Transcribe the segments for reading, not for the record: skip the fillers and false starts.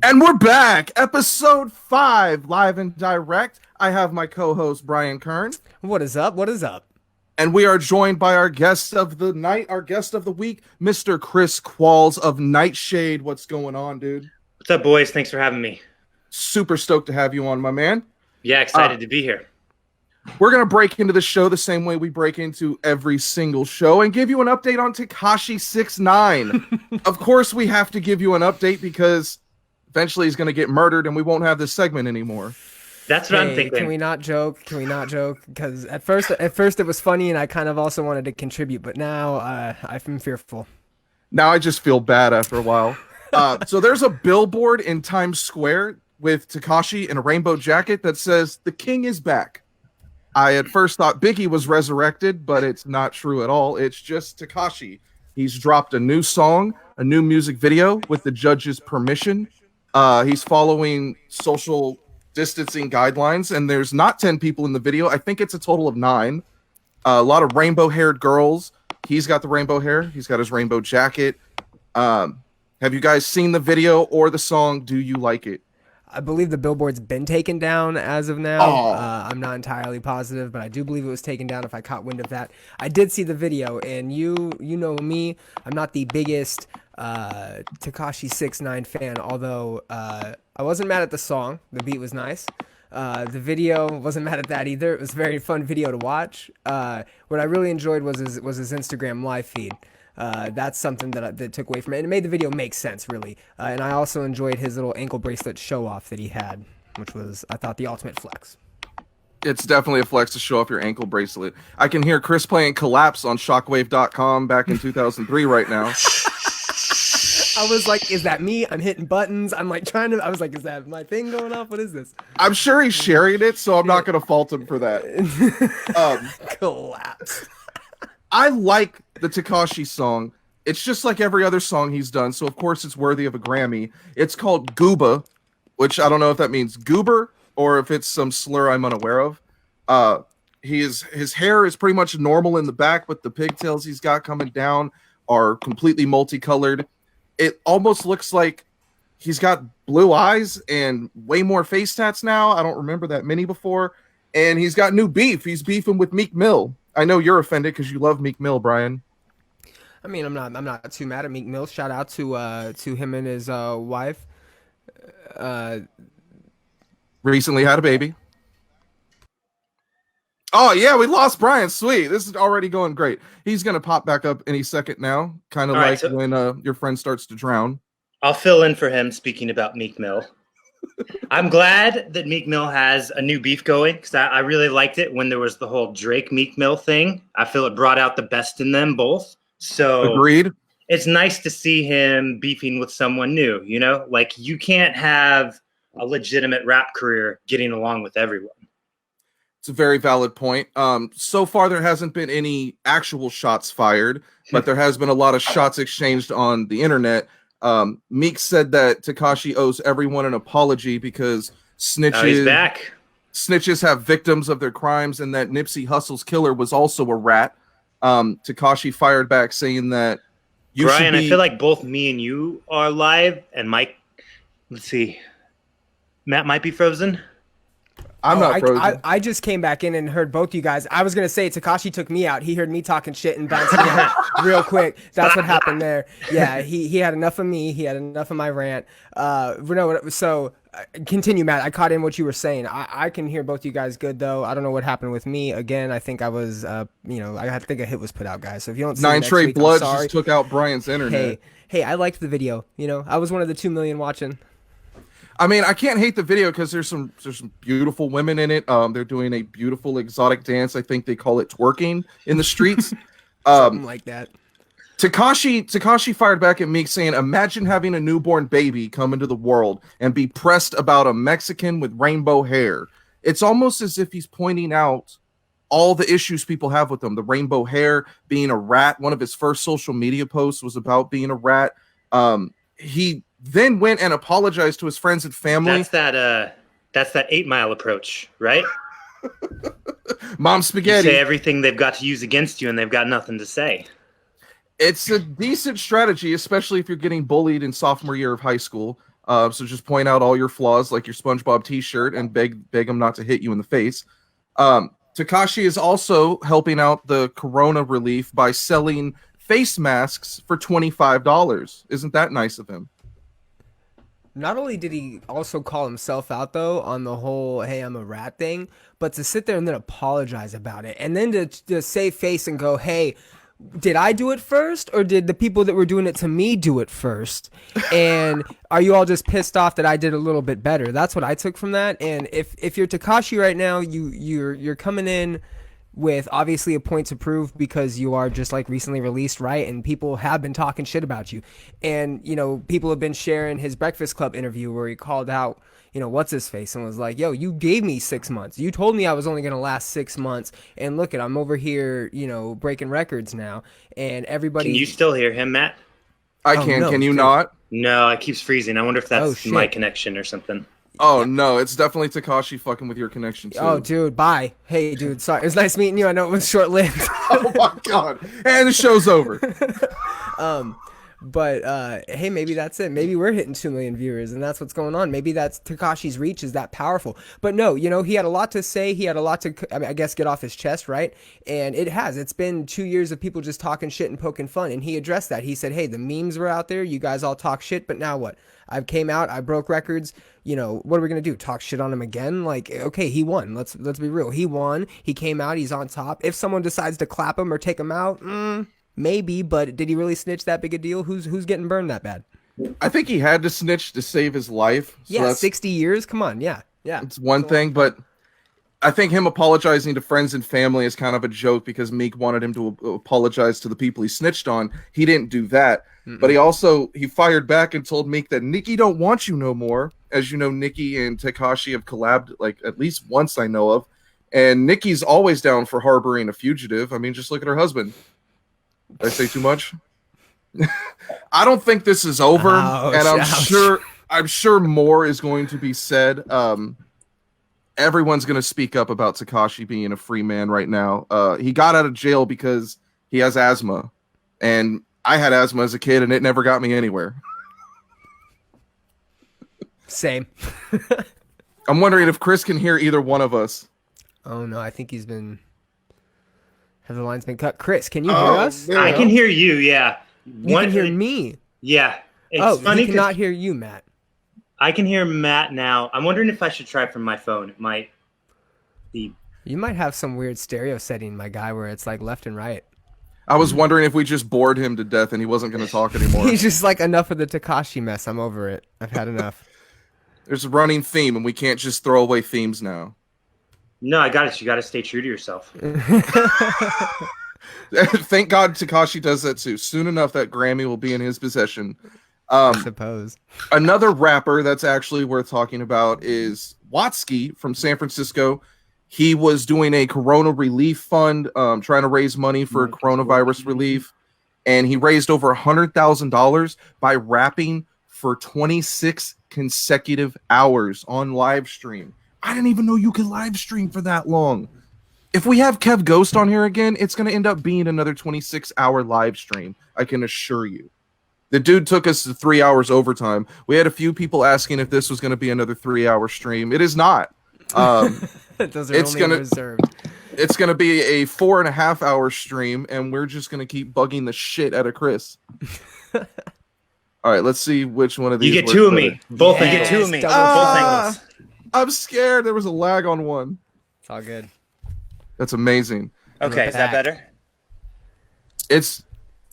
And we're back, episode 5, live and direct. I have my co-host, Bryan Kern. What is up? What is up? And we are joined by our guest of the night, our guest of the week, Mr. Chris Qualls of Nightshade. What's going on, dude? What's up, boys? Thanks for having me. Super stoked to have you on, my man. Yeah, excited to be here. We're going to break into the show the same way we break into every single show and give you an update on Tekashi 6ix9ine. Of course, we have to give you an update because eventually he's going to get murdered and we won't have this segment anymore. That's what I'm thinking. Can we not joke? Can we not joke? Because at first it was funny and I kind of also wanted to contribute, but now I'm fearful. Now I just feel bad after a while. So there's a billboard in Times Square with Tekashi in a rainbow jacket that says, "The King is back." I at first thought Biggie was resurrected, but it's not true at all. It's just Tekashi. He's dropped a new song, a new music video with the judge's permission. He's following social distancing guidelines, and there's not 10 people in the video. I think it's a total of 9. A lot of rainbow-haired girls. He's got the rainbow hair. He's got his rainbow jacket. Have you guys seen the video or the song? Do you like it? I believe the billboard's been taken down as of now. I'm not entirely positive, but I do believe it was taken down if I caught wind of that. I did see the video, and you know me, I'm not the biggest Tekashi 6ix9ine fan, although I wasn't mad at the song. The beat was nice. The video, wasn't mad at that either. It was a very fun video to watch. What I really enjoyed was his Instagram live feed. That's something that took away from it. And it made the video make sense, really. And I also enjoyed his little ankle bracelet show-off that he had, which was, I thought, the ultimate flex. It's definitely a flex to show off your ankle bracelet. I can hear Chris playing Collapse on Shockwave.com back in 2003 right now. I was like, is that me? I'm hitting buttons. I'm like I was like, is that my thing going off? What is this? I'm sure he's sharing it, so I'm not going to fault him for that. Collapse. I like the Tekashi song. It's just like every other song he's done, so of course it's worthy of a Grammy. It's called Gooba, which I don't know if that means goober or if it's some slur I'm unaware of. His hair is pretty much normal in the back, but the pigtails he's got coming down are completely multicolored. It almost looks like he's got blue eyes and way more face tats now. I don't remember that many before. And he's got new beef. He's beefing with Meek Mill. I know you're offended because you love Meek Mill, Bryan. I mean, I'm not too mad at Meek Mill. Shout out to him and his wife. Recently had a baby. Oh yeah, we lost Bryan. Sweet, this is already going great. He's gonna pop back up any second now, kind of like when your friend starts to drown. I'll fill in for him. Speaking about Meek Mill, I'm glad that Meek Mill has a new beef going because I really liked it when there was the whole Drake Meek Mill thing. I feel it brought out the best in them both. So agreed. It's nice to see him beefing with someone new. You know, like you can't have a legitimate rap career getting along with everyone. It's a very valid point. So far, there hasn't been any actual shots fired, but there has been a lot of shots exchanged on the internet. Meek said that Tekashi owes everyone an apology because he's back. Snitches have victims of their crimes, and that Nipsey Hussle's killer was also a rat. Tekashi fired back saying that Bryan, I feel like both me and you are live, and Mike. Let's see, Matt might be frozen. I'm not frozen. I just came back in and heard both you guys. I was gonna say Tekashi took me out. He heard me talking shit and bounced me out real quick. That's what happened there. Yeah, he had enough of me. He had enough of my rant. So continue, Matt. I caught in what you were saying. I can hear both you guys good though. I don't know what happened with me. Again, I think I was, I think a hit was put out, guys. So if you don't see 9 next Trey week, Bloods just took out Bryan's internet. Hey, I liked the video. I was one of the 2 million watching. I mean, I can't hate the video because there's some beautiful women in it. They're doing a beautiful exotic dance. I think they call it twerking in the streets. Something like that. Tekashi fired back at Meek saying, "Imagine having a newborn baby come into the world and be pressed about a Mexican with rainbow hair." It's almost as if he's pointing out all the issues people have with him. The rainbow hair, being a rat. One of his first social media posts was about being a rat. He then went and apologized to his friends and family. That's that 8 Mile approach, right? Mom spaghetti. You say everything they've got to use against you and they've got nothing to say. It's a decent strategy, especially if you're getting bullied in sophomore year of high school. So just point out all your flaws, like your SpongeBob T-shirt, and beg him not to hit you in the face. Tekashi is also helping out the corona relief by selling face masks for $25. Isn't that nice of him? Not only did he also call himself out though on the whole "hey, I'm a rat" thing, but to sit there and then apologize about it, and then to save face and go, "Hey, did I do it first, or did the people that were doing it to me do it first? And are you all just pissed off that I did a little bit better?" That's what I took from that. And if you're Tekashi right now, you're coming in with obviously a point to prove because you are just like recently released, right? And people have been talking shit about you. And, you know, people have been sharing his Breakfast Club interview where he called out, you know, what's his face, and was like, yo, you gave me 6 months. You told me I was only going to last 6 months. And look I'm over here, you know, breaking records now. And everybody. Can you still hear him, Matt? I can. No, can you not? No, it keeps freezing. I wonder if that's my connection or something. Oh, no, it's definitely Tekashi fucking with your connection, too. Oh, dude, bye. Hey, dude, sorry. It was nice meeting you. I know it was short-lived. Oh, my God. And the show's over. But hey, maybe that's it. Maybe we're hitting 2 million viewers, and that's what's going on. Maybe that's Tekashi's reach is that powerful. But no, you know, he had a lot to say. He had a lot to, I guess, get off his chest, right? And it's been 2 years of people just talking shit and poking fun, and he addressed that. He said, hey, the memes were out there. You guys all talk shit, but now what? I came out, I broke records. You know, what are we gonna do? Talk shit on him again? Like, okay, he won. Let's be real. He won. He came out. He's on top. If someone decides to clap him or take him out, maybe. But did he really snitch that big a deal? Who's getting burned that bad? I think he had to snitch to save his life. So yeah, 60 years. Come on, yeah. It's one thing, but I think him apologizing to friends and family is kind of a joke because Meek wanted him to apologize to the people he snitched on. He didn't do that. But he fired back and told Meek that Nicki don't want you no more. As you know, Nicki and Tekashi have collabed like at least once I know of. And Nicki's always down for harboring a fugitive. I mean, just look at her husband. Did I say too much? I don't think this is over. And I'm sure more is going to be said. Everyone's going to speak up about Tekashi being a free man right now. He got out of jail because he has asthma. And I had asthma as a kid, and it never got me anywhere. Same. I'm wondering if Chris can hear either one of us. Oh, no, I think have the lines been cut? Chris, can you hear us? I can hear you, yeah. You can hear me? Yeah. It's funny. He cannot hear you, Matt. I can hear Matt now. I'm wondering if I should try from my phone. It might be. You might have some weird stereo setting, my guy, where it's like left and right. I was wondering if we just bored him to death and he wasn't going to talk anymore. He's just like, enough of the Tekashi mess. I'm over it. I've had enough. There's a running theme, and we can't just throw away themes now. No, I got it. You got to stay true to yourself. Thank God Tekashi does that too. Soon enough, that Grammy will be in his possession. I suppose. Another rapper that's actually worth talking about is Watsky from San Francisco. He was doing a corona relief fund, trying to raise money for coronavirus relief. And he raised over $100,000 by rapping for 26 consecutive hours on live stream. I didn't even know you could live stream for that long. If we have Kev Ghost on here again, it's going to end up being another 26-hour live stream. I can assure you. The dude took us to 3 hours overtime. We had a few people asking if this was going to be another 3-hour stream. It is not. Those are only reserved. It's going to be a 4.5-hour stream, and we're just going to keep bugging the shit out of Chris. All right, let's see which one of these. You get two of me. Both. You get two of me. Both angles. I'm scared. There was a lag on one. It's all good. That's amazing. Okay, is that better? It's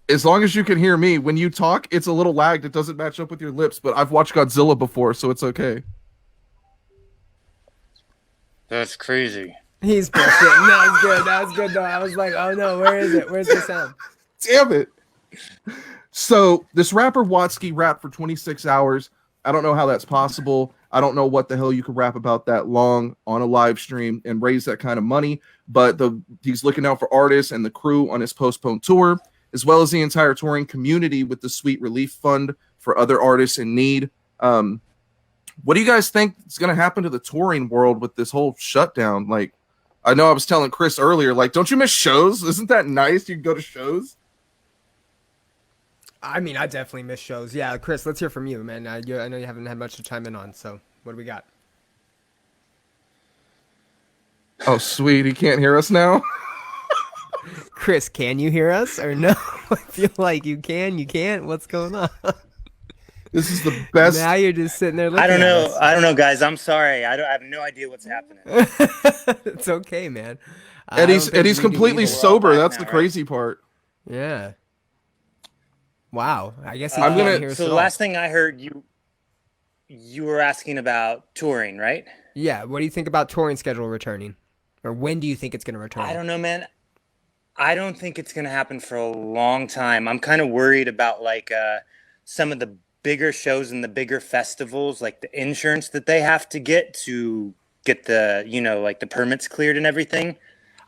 as long as you can hear me. When you talk, it's a little lagged. It doesn't match up with your lips, but I've watched Godzilla before, so it's okay. That's crazy. He's bullshitting. That was good. That was good, though. I was like, oh, no, where is it? Where's the sound? Damn it. So this rapper Watsky rapped for 26 hours. I don't know how that's possible. I don't know what the hell you could rap about that long on a live stream and raise that kind of money. But he's looking out for artists and the crew on his postponed tour, as well as the entire touring community with the Sweet Relief Fund for other artists in need. What do you guys think is going to happen to the touring world with this whole shutdown? Like, I know I was telling Chris earlier, like, don't you miss shows? Isn't that nice? You can go to shows. I mean, I definitely miss shows. Yeah, Chris, let's hear from you, man. I know you haven't had much to chime in on, so what do we got? Oh, sweet. He can't hear us now. Chris, can you hear us or no? I feel like you can, you can't. What's going on? This is the best. Now you're just sitting there looking I don't at know. us. I don't know, guys. I'm sorry. I have no idea what's happening. It's okay, man. And he's I don't think we do completely either. sober. back That's now, the right? crazy part. Yeah. Wow. I guess he I'm can't gonna- hear us So at the all. last thing I heard, you were asking about touring, right? Yeah. What do you think about touring schedule returning, or when do you think it's going to return? I don't know, man. I don't think it's going to happen for a long time. I'm kind of worried about like some of the bigger shows and the bigger festivals, like the insurance that they have to get the, like the permits cleared and everything.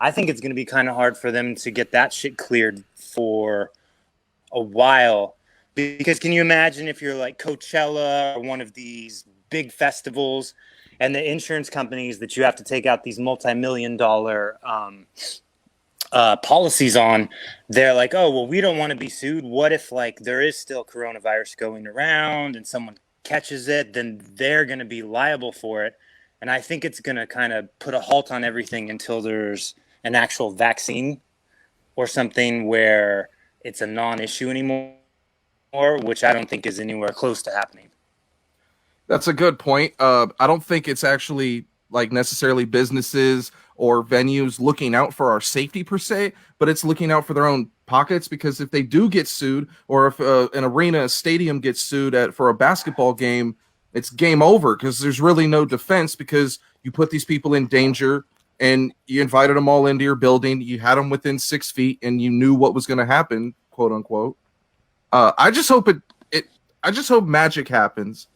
I think it's going to be kind of hard for them to get that shit cleared for a while. Because can you imagine if you're like Coachella or one of these big festivals and the insurance companies that you have to take out these multi-million-dollar policies on, they're like, oh, well, we don't want to be sued. What if like there is still coronavirus going around and someone catches it, then they're going to be liable for it. And I think it's going to kind of put a halt on everything until there's an actual vaccine or something where it's a non-issue anymore, which I don't think is anywhere close to happening. That's a good point. I don't think it's actually like necessarily businesses or venues looking out for our safety per se, but it's looking out for their own pockets, because if they do get sued, or if an arena, a stadium gets sued for a basketball game, it's game over, because there's really no defense, because you put these people in danger and you invited them all into your building. You had them within 6 feet and you knew what was going to happen, quote unquote. I just hope I just hope magic happens.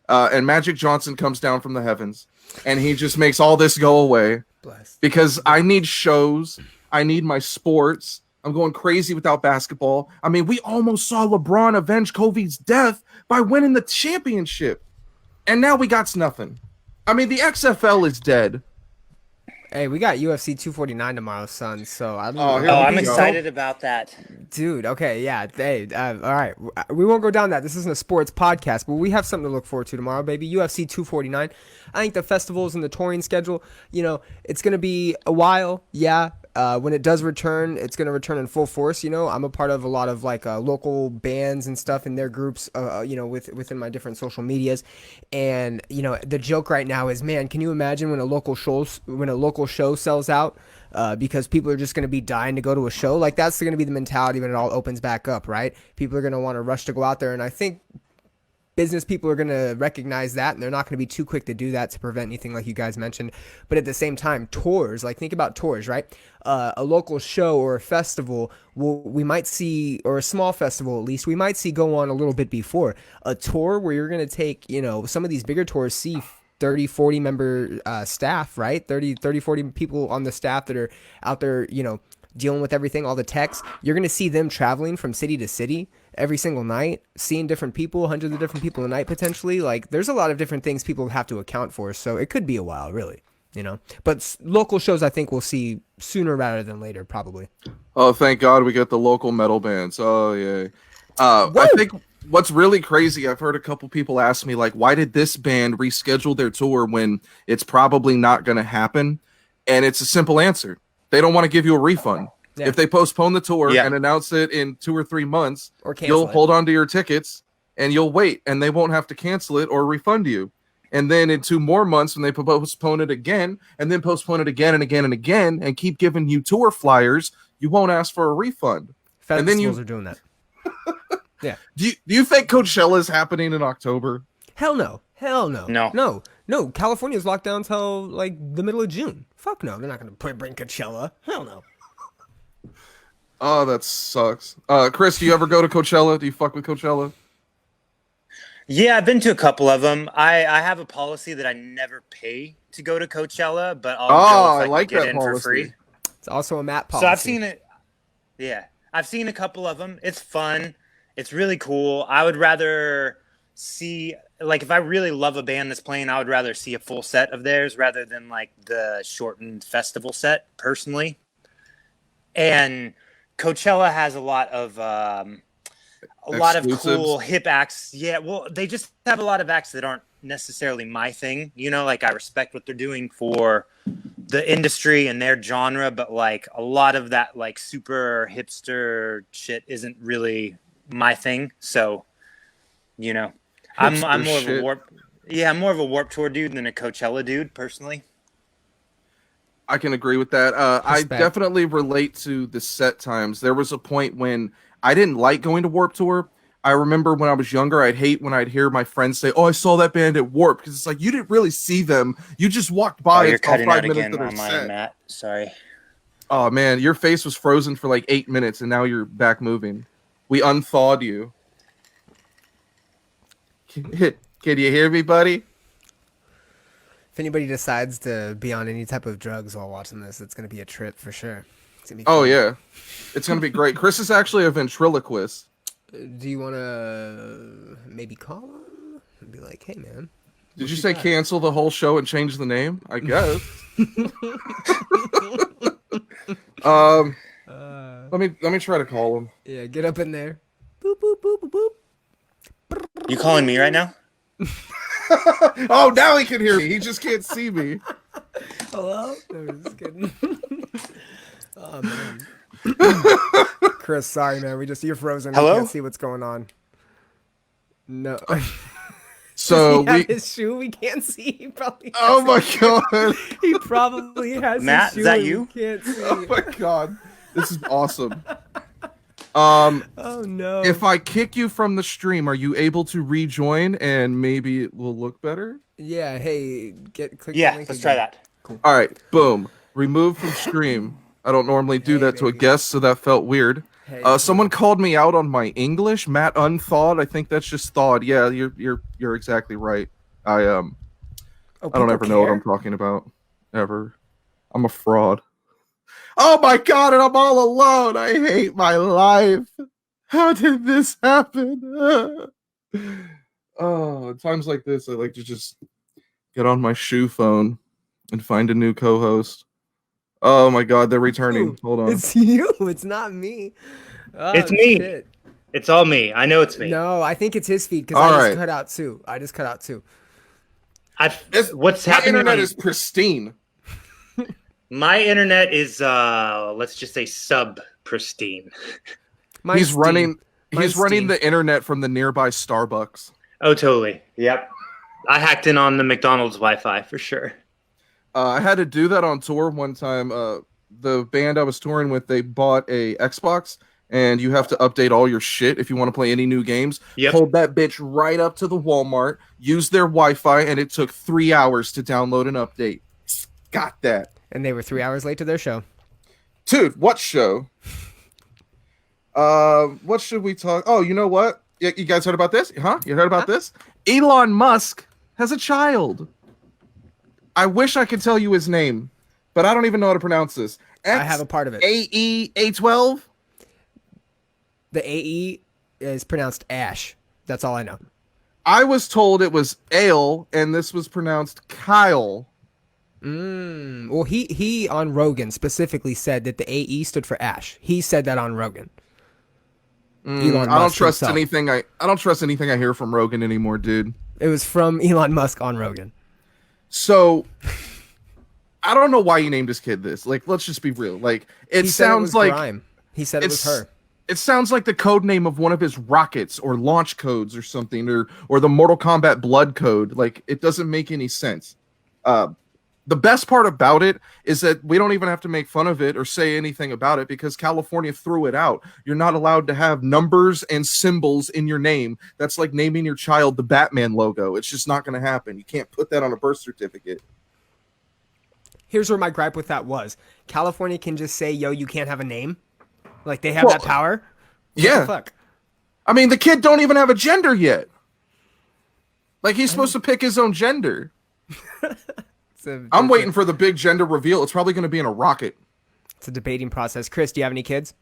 And Magic Johnson comes down from the heavens and he just makes all this go away. Bless. Because I need shows. I need my sports. I'm going crazy without basketball. I mean, we almost saw LeBron avenge Kobe's death by winning the championship. And now we got nothing. I mean, the XFL is dead. Hey, we got UFC 249 tomorrow, son. So I don't Oh, know. here Oh, we I'm go. excited about that. Dude, okay, yeah. Hey, all right. We won't go down that. This isn't a sports podcast, but we have something to look forward to tomorrow, baby. UFC 249. I think the festivals and the touring schedule, it's going to be a while. Yeah. When it does return, it's going to return in full force. I'm a part of a lot of like local bands and stuff in their groups, within my different social medias. And, the joke right now is, man, can you imagine when a local show sells out? Because people are just going to be dying to go to a show. Like, that's going to be the mentality when it all opens back up, right? People are going to want to rush to go out there. And I think business people are going to recognize that, and they're not going to be too quick to do that to prevent anything like you guys mentioned. But at the same time, tours, like think about tours, right? A local show or a festival, we might see, or a small festival at least, we might see go on a little bit before. A tour where you're going to take, some of these bigger tours see 30, 40 member staff, right? 30, 40 people on the staff that are out there, dealing with everything, all the techs. You're going to see them traveling from city to city every single night, seeing different people, hundreds of different people a night potentially. Like, there's a lot of different things people have to account for. So it could be a while, really, But local shows, I think we'll see sooner rather than later, probably. Oh, thank God we got the local metal bands. Oh, yeah. I think what's really crazy, I've heard a couple people ask me, like, why did this band reschedule their tour when it's probably not going to happen? And it's a simple answer. They don't want to give you a refund. Yeah. If they postpone the tour and announce it in 2 or 3 months, or you'll hold on to your tickets and you'll wait, and they won't have to cancel it or refund you. And then in 2 more months, when they postpone it again, and then postpone it again and again and again, and keep giving you tour flyers, you won't ask for a refund. Festivals and then you are doing that. Yeah. Do you think Coachella is happening in October? Hell no. No. No. California's locked down until like the middle of June. Fuck no. They're not going to bring Coachella. Hell no. Oh, that sucks. Chris, do you ever go to Coachella? Do you fuck with Coachella? Yeah, I've been to a couple of them. I have a policy that I never pay to go to Coachella, but I'll go if I like can get that in policy. for free. It's also a Matt policy. So I've seen it. Yeah, I've seen a couple of them. It's fun. It's really cool. I would rather see, like, if I really love a band that's playing, I would rather see a full set of theirs rather than like the shortened festival set, personally. And Coachella has a lot a lot of Exclusives. cool hip acts. Yeah, well, they just have a lot of acts that aren't necessarily my thing. You know, like I respect what they're doing for the industry and their genre, but like a lot of that like super hipster shit isn't really my thing. So, you know, I'm Hipster more of shit. a Warp. Yeah, I'm more of a Warp Tour dude than a Coachella dude, personally. I can agree with that. I Respect. definitely relate to the set times. There was a point when I didn't like going to Warp Tour. I remember when I was younger, I'd hate when I'd hear my friends say, "Oh, I saw that band at Warp," because it's like you didn't really see them. You just walked by. Oh, and you're saw cutting 5 out minutes again of their on mine, set. Matt. Sorry. Oh man, your face was frozen for like 8 minutes, and now you're back moving. We unthawed you. Can you hear me, buddy? If anybody decides to be on any type of drugs while watching this, it's gonna be a trip for sure. It's gonna be Oh fun. yeah, it's gonna be great. Chris is actually a ventriloquist. Do you want to maybe call him and be like, "Hey, man"? Did you say cancel the whole show and change the name? I guess. Let me try to call him. Yeah, get up in there. Boop boop boop boop boop. You calling me right now? Oh, now he can hear me. He just can't see me. Hello? No, just kidding. Oh man. Chris, sorry man, you're frozen. Hello? We can't see what's going on. No. So Does he have his shoe? We can't see. He probably Oh my god. he probably has Matt, his is shoe. that and you? We can't see. Oh my god. This is awesome. Oh no. If I kick you from the stream, are you able to rejoin and maybe it will look better? Yeah, hey, click the Yeah, link let's again. try that. All right, boom. Remove from stream. I don't normally do Hey, that to a baby. guest, so that felt weird. Hey, Someone called me out on my English. Matt unthawed. I think that's just thawed. Yeah, you're exactly right. I don't ever know what I'm talking about. Ever. I'm a fraud. Oh my god, and I'm all alone. I hate my life. How did this happen? Oh, at times like this, I like to just get on my shoe phone and find a new co-host. Oh my god, they're returning. Ooh, Hold on. It's you. It's not me. Oh, It's me. shit. It's all me. I know it's me. No, I think it's his feed because All I just right. cut out too. What's My happening? internet is pristine. My internet is let's just say sub pristine. Mine's He's running Mine's Steam. the internet from the nearby Starbucks. Oh, totally. Yep. I hacked in on the McDonald's Wi-Fi for sure. I had to do that on tour one time. The band I was touring with, they bought a Xbox, and you have to update all your shit if you want to play any new games. Yep. Hold that bitch right up to the Walmart, use their Wi-Fi, and it took 3 hours to download an update. Got that. And they were 3 hours late to their show. Dude, what show? What should we talk? Oh, you know what? You guys heard about this? Huh? You heard about this? Elon Musk has a child. I wish I could tell you his name, but I don't even know how to pronounce this. I have a part of it. A12? The AE is pronounced Ash. That's all I know. I was told it was Ale, and this was pronounced Kyle. Well, he on Rogan specifically said that the AE stood for Ash. He said that on Rogan. Elon I don't Musk trust himself. anything. I don't trust anything I hear from Rogan anymore, dude. It was from Elon Musk on Rogan. So I don't know why you named his kid this. Like, let's just be real. Like, it He said sounds was like Grime. He said it was her. It sounds like the code name of one of his rockets or launch codes or something, or the Mortal Kombat blood code. Like, it doesn't make any sense. The best part about it is that we don't even have to make fun of it or say anything about it because California threw it out. You're not allowed to have numbers and symbols in your name. That's like naming your child the Batman logo. It's just not going to happen. You can't put that on a birth certificate. Here's where my gripe with that was. California can just say, yo, you can't have a name. Like, they have that power. What Yeah. the fuck? I mean, the kid don't even have a gender yet. Like, he's supposed to pick his own gender. I'm waiting for the big gender reveal. It's probably going to be in a rocket. It's a debating process. Chris, do you have any kids?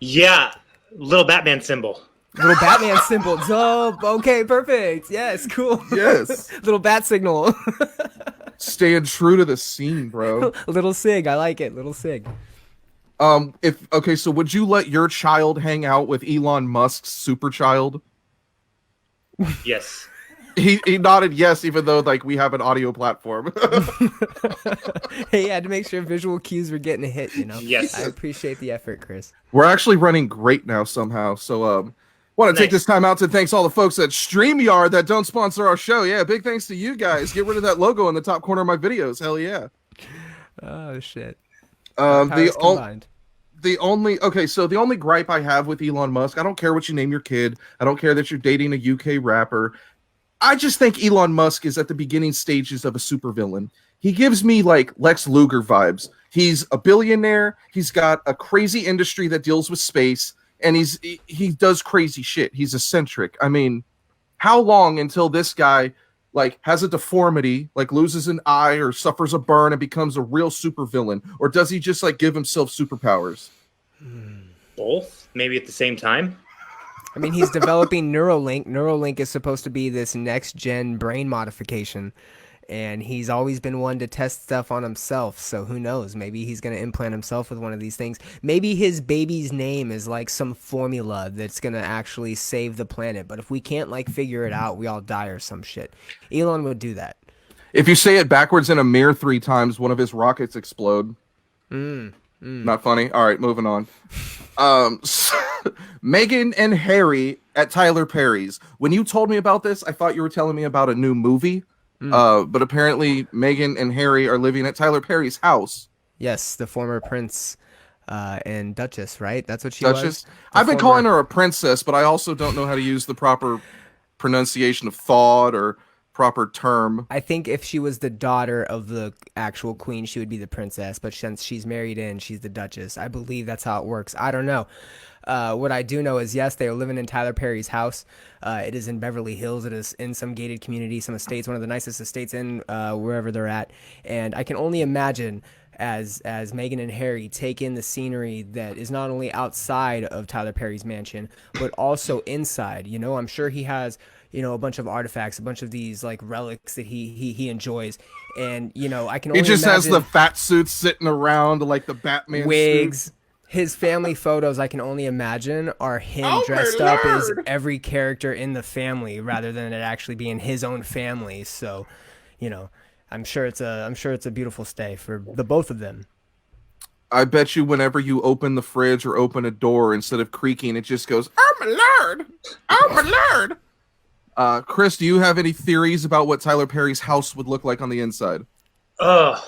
Yeah, little Batman symbol. Little Batman symbol. Dope. Okay, perfect. Yes, cool. Yes. Little bat signal. Staying true to the scene, bro. Little Sig. I like it. Little Sig. If okay, so would you let your child hang out with Elon Musk's super child? Yes. He nodded yes, even though like we have an audio platform. He had to make sure visual cues were getting a hit, you know. Yes. I appreciate the effort, Chris. We're actually running great now somehow. So want to take this time out to thanks all the folks at StreamYard that don't sponsor our show. Yeah, big thanks to you guys. Get rid of that logo in the top corner of my videos. Hell yeah. Oh shit. The only gripe I have with Elon Musk, I don't care what you name your kid. I don't care that you're dating a UK rapper. I just think Elon Musk is at the beginning stages of a supervillain. He gives me like Lex Luger vibes. He's a billionaire. He's got a crazy industry that deals with space, and he does crazy shit. He's eccentric. I mean, how long until this guy like has a deformity, like loses an eye or suffers a burn and becomes a real supervillain? Or does he just like give himself superpowers? Both, maybe at the same time. I mean, he's developing Neuralink. Neuralink is supposed to be this next-gen brain modification, and he's always been one to test stuff on himself, so who knows? Maybe he's going to implant himself with one of these things. Maybe his baby's name is like some formula that's going to actually save the planet, but if we can't like figure it out, we all die or some shit. Elon would do that. If you say it backwards in a mirror 3 times, one of his rockets explode. Not funny? All right, moving on. Meghan and Harry at Tyler Perry's. When you told me about this, I thought you were telling me about a new movie. But apparently Meghan and Harry are living at Tyler Perry's house. Yes, the former prince and Duchess, right? That's what she Duchess? was? I've been calling her a princess, but I also don't know how to use the proper pronunciation of thought or proper term. I think if she was the daughter of the actual queen, she would be the princess, but since she's married in, she's the duchess. I believe that's how it works. I don't know. What I do know is, yes, they are living in Tyler Perry's house. It is in Beverly Hills. It is in some gated community, some estates, one of the nicest estates in wherever they're at. And I can only imagine as Meghan and Harry take in the scenery that is not only outside of Tyler Perry's mansion, but also inside. You know, I'm sure he has, you know, a bunch of artifacts, a bunch of these like relics that he enjoys. And, you know, I can only He just imagine has the fat suits sitting around like the Batman wigs. suit. His family photos, I can only imagine, are him dressed up as every character in the family rather than it actually being his own family. So, you know, I'm sure it's a beautiful stay for the both of them. I bet you whenever you open the fridge or open a door, instead of creaking, it just goes, "Oh my lord! Oh my lord!" Chris, do you have any theories about what Tyler Perry's house would look like on the inside? Oh,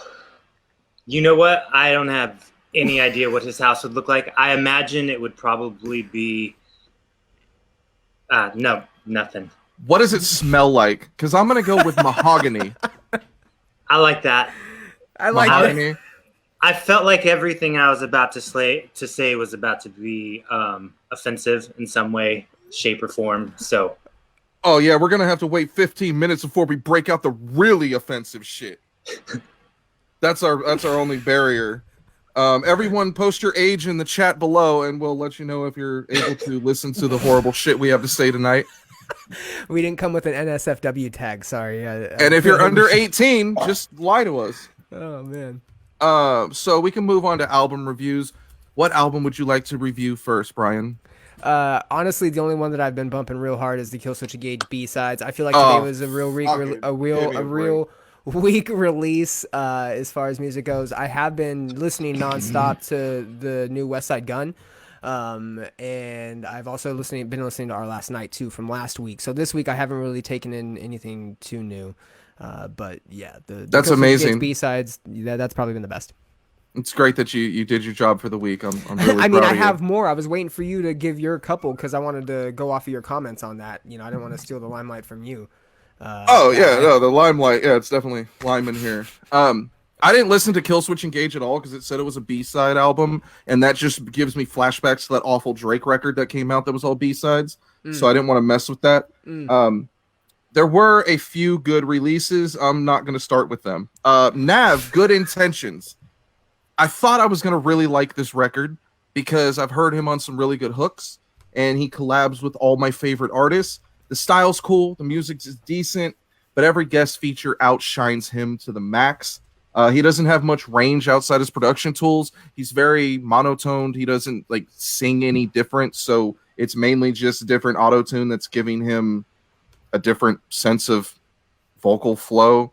you know what? I don't have any idea what his house would look like. I imagine it would probably be no, nothing. What does it smell like? Because I'm gonna go with mahogany. I like that. I like mahogany. that. I felt like everything I was about to say was about to be offensive in some way, shape, or form. So, oh yeah, we're gonna have to wait 15 minutes before we break out the really offensive shit. That's our only barrier. Everyone post your age in the chat below and we'll let you know if you're able to listen to the horrible shit we have to say tonight. We didn't come with an NSFW tag, sorry. And if you're under 18, just lie to us. Oh man. So we can move on to album reviews. What album would you like to review first, Bryan? Honestly, the only one that I've been bumping real hard is the Killswitch Engage B-sides. I feel like today was a real weak release as far as music goes. I have been listening nonstop to the new West Side Gun, and I've also been listening to Our Last Night too from last week. So this week I haven't really taken in anything too new, but yeah, that's amazing. B-sides, that's probably been the best. It's great that you did your job for the week. I'm really I mean, proud I of have you. more. I was waiting for you to give your couple because I wanted to go off of your comments on that. You know, I didn't want to steal the limelight from you. The limelight. Yeah, it's definitely Lyman here. I didn't listen to Killswitch Engage at all because it said it was a B-side album, and that just gives me flashbacks to that awful Drake record that came out that was all B-sides. So I didn't want to mess with that. There were a few good releases. I'm not going to start with them. Nav, Good Intentions. I thought I was going to really like this record because I've heard him on some really good hooks, and he collabs with all my favorite artists. The style's cool, the music is decent, but every guest feature outshines him to the max. He doesn't have much range outside his production tools. He's very monotoned. He doesn't like sing any different, so it's mainly just a different auto tune that's giving him a different sense of vocal flow.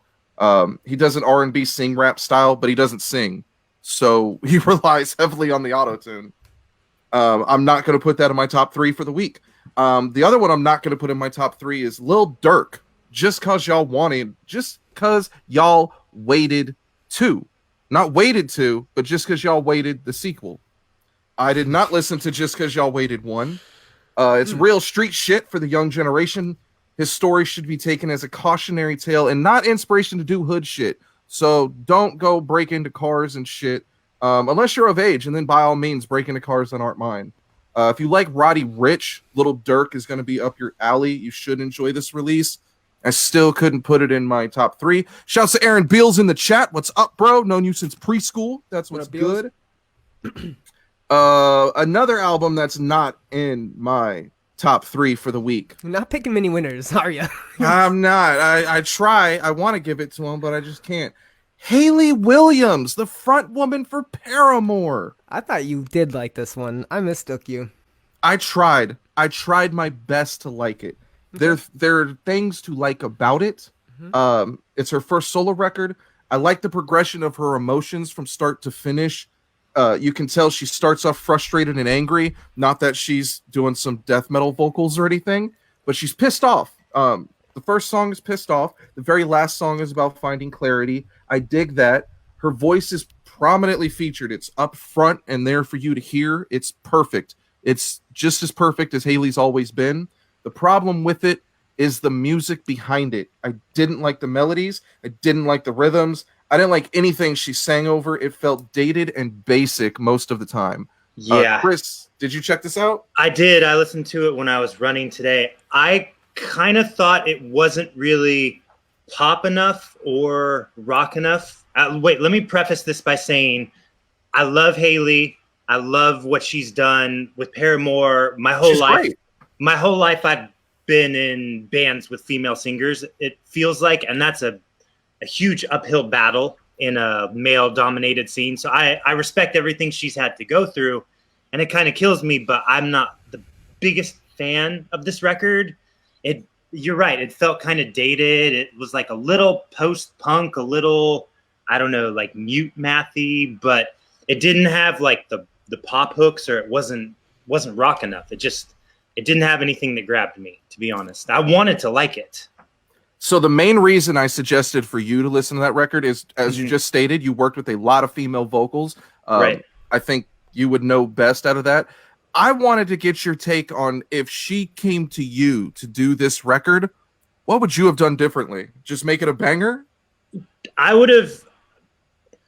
He does an R&B sing rap style, but he doesn't sing, so he relies heavily on the auto tune. I'm not going to put that in my top 3 for the week. The other one I'm not going to put in my top 3 is Lil Durk. Just cause y'all waited to, not waited to, but just cause y'all waited the sequel. I did not listen to Just Cause Y'all Waited 1. It's real street shit for the young generation. His story should be taken as a cautionary tale and not inspiration to do hood shit. So don't go break into cars and shit unless you're of age, and then by all means break into cars that aren't mine. If you like Roddy Ricch, Little Durk is going to be up your alley. You should enjoy this release. I still couldn't put it in my top 3. Shouts to Aaron Beals in the chat. What's up, bro? Known you since preschool. That's what's good. Another album that's not in my top 3 for the week. You're not picking many winners, are you? I'm not. I try. I want to give it to him, but I just can't. Hayley Williams, the front woman for Paramore. I thought you did like this one. I mistook you. I tried. I tried my best to like it. There are things to like about it. It's her first solo record. I like the progression of her emotions from start to finish. You can tell she starts off frustrated and angry. Not that she's doing some death metal vocals or anything, but she's pissed off. The first song is pissed off. The very last song is about finding clarity. I dig that. Her voice is prominently featured. It's up front and there for you to hear. It's perfect. It's just as perfect as Hayley's always been. The problem with it is the music behind it. I didn't like the melodies. I didn't like the rhythms. I didn't like anything she sang over. It felt dated and basic most of the time. Yeah. Chris, did you check this out? I did. I listened to it when I was running today. I kind of thought it wasn't really pop enough or rock enough. Wait, let me preface this by saying I love Hayley. I love what she's done with Paramore my whole life. Great. My whole life I've been in bands with female singers, it feels like, and that's a huge uphill battle in a male-dominated scene. So I respect everything she's had to go through, and it kind of kills me, but I'm not the biggest fan of this record. You're right, it felt kind of dated. It was like a little post-punk, a little, I don't know, like Mute Mathy, but it didn't have like the pop hooks, or it wasn't rock enough. It didn't have anything that grabbed me, to be honest. I wanted to like it. So the main reason I suggested for you to listen to that record is, as you just stated, you worked with a lot of female vocals. Right. I think you would know best out of that. I wanted to get your take on, if she came to you to do this record, what would you have done differently? Just make it a banger? I would have.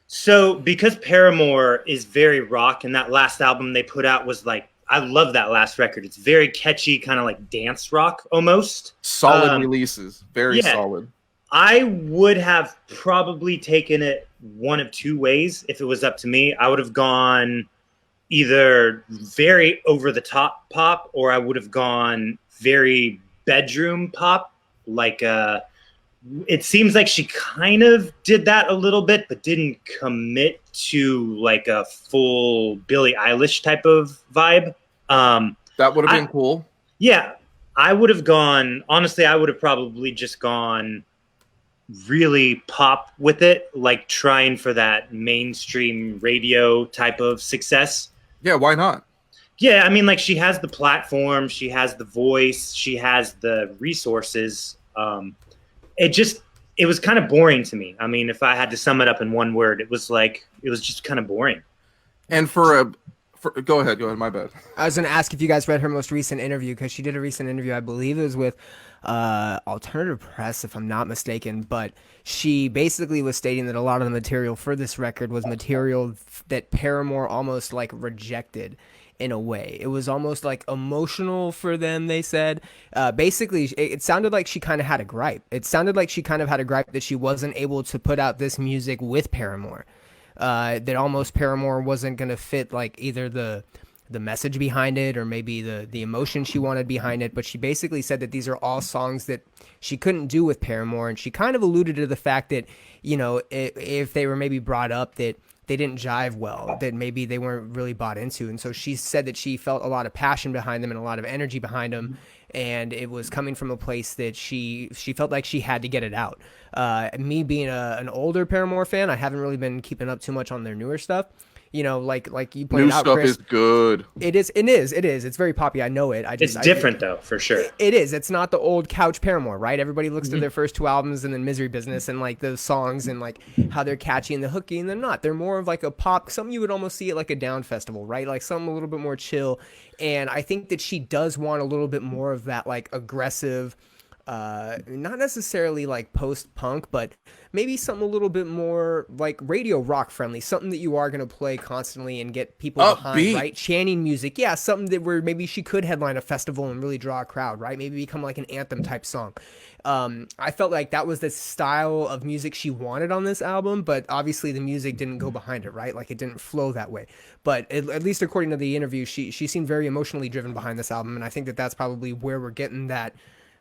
So because Paramore is very rock, and that last album they put out was like, I love that last record. It's very catchy, kind of like dance rock almost. Solid releases. Very solid. I would have probably taken it one of two ways if it was up to me. I would have gone either very over the top pop, or I would have gone very bedroom pop. Like it seems like she kind of did that a little bit, but didn't commit to like a full Billie Eilish type of vibe. That would have been cool. Yeah, I would have gone, honestly, I would have probably just gone really pop with it, like trying for that mainstream radio type of success. Yeah, why not? Yeah, I mean, like, she has the platform, she has the voice, she has the resources. It was kind of boring to me. I mean, if I had to sum it up in one word, it was just kind of boring. And go ahead, my bad. I was going to ask if you guys read her most recent interview, because she did a recent interview, I believe it was with Alternative Press, if I'm not mistaken, but she basically was stating that a lot of the material for this record was material that Paramore almost like rejected in a way. It was almost like emotional for them, they said. Basically, it sounded like she kind of had a gripe. It sounded like she kind of had a gripe that she wasn't able to put out this music with Paramore. That almost Paramore wasn't going to fit like either the the message behind it or maybe the emotion she wanted behind it, but she basically said that these are all songs that she couldn't do with Paramore, and she kind of alluded to the fact that, you know, if they were maybe brought up that they didn't jive well, that maybe they weren't really bought into. And so she said that she felt a lot of passion behind them and a lot of energy behind them, and it was coming from a place that she felt like she had to get it out. Me being an older Paramore fan, I haven't really been keeping up too much on their newer stuff. You know, like you pointed out, New stuff Chris, is good. It is. It's very poppy. I know it. It's different though, for sure. It is. It's not the old couch Paramore, right? Everybody looks to their first 2 albums and then Misery Business and like those songs and like how they're catchy and the hooky, and they're not. They're more of like a pop. Some you would almost see it like a Down festival, right? Like something a little bit more chill. And I think that she does want a little bit more of that like aggressive, not necessarily like post-punk, but maybe something a little bit more like radio rock friendly, something that you are going to play constantly and get people behind, right? Chanting music. Yeah, something that where maybe she could headline a festival and really draw a crowd, right? Maybe become like an anthem type song. I felt like that was the style of music she wanted on this album, but obviously the music didn't go behind it, right? Like it didn't flow that way. But at least according to the interview, she seemed very emotionally driven behind this album, and I think that that's probably where we're getting that.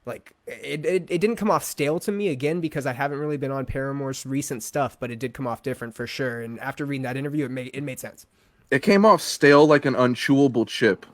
Like it didn't come off stale to me, again, because I haven't really been on Paramore's recent stuff, but it did come off different for sure. And after reading that interview, it made sense. It came off stale like an unchewable chip.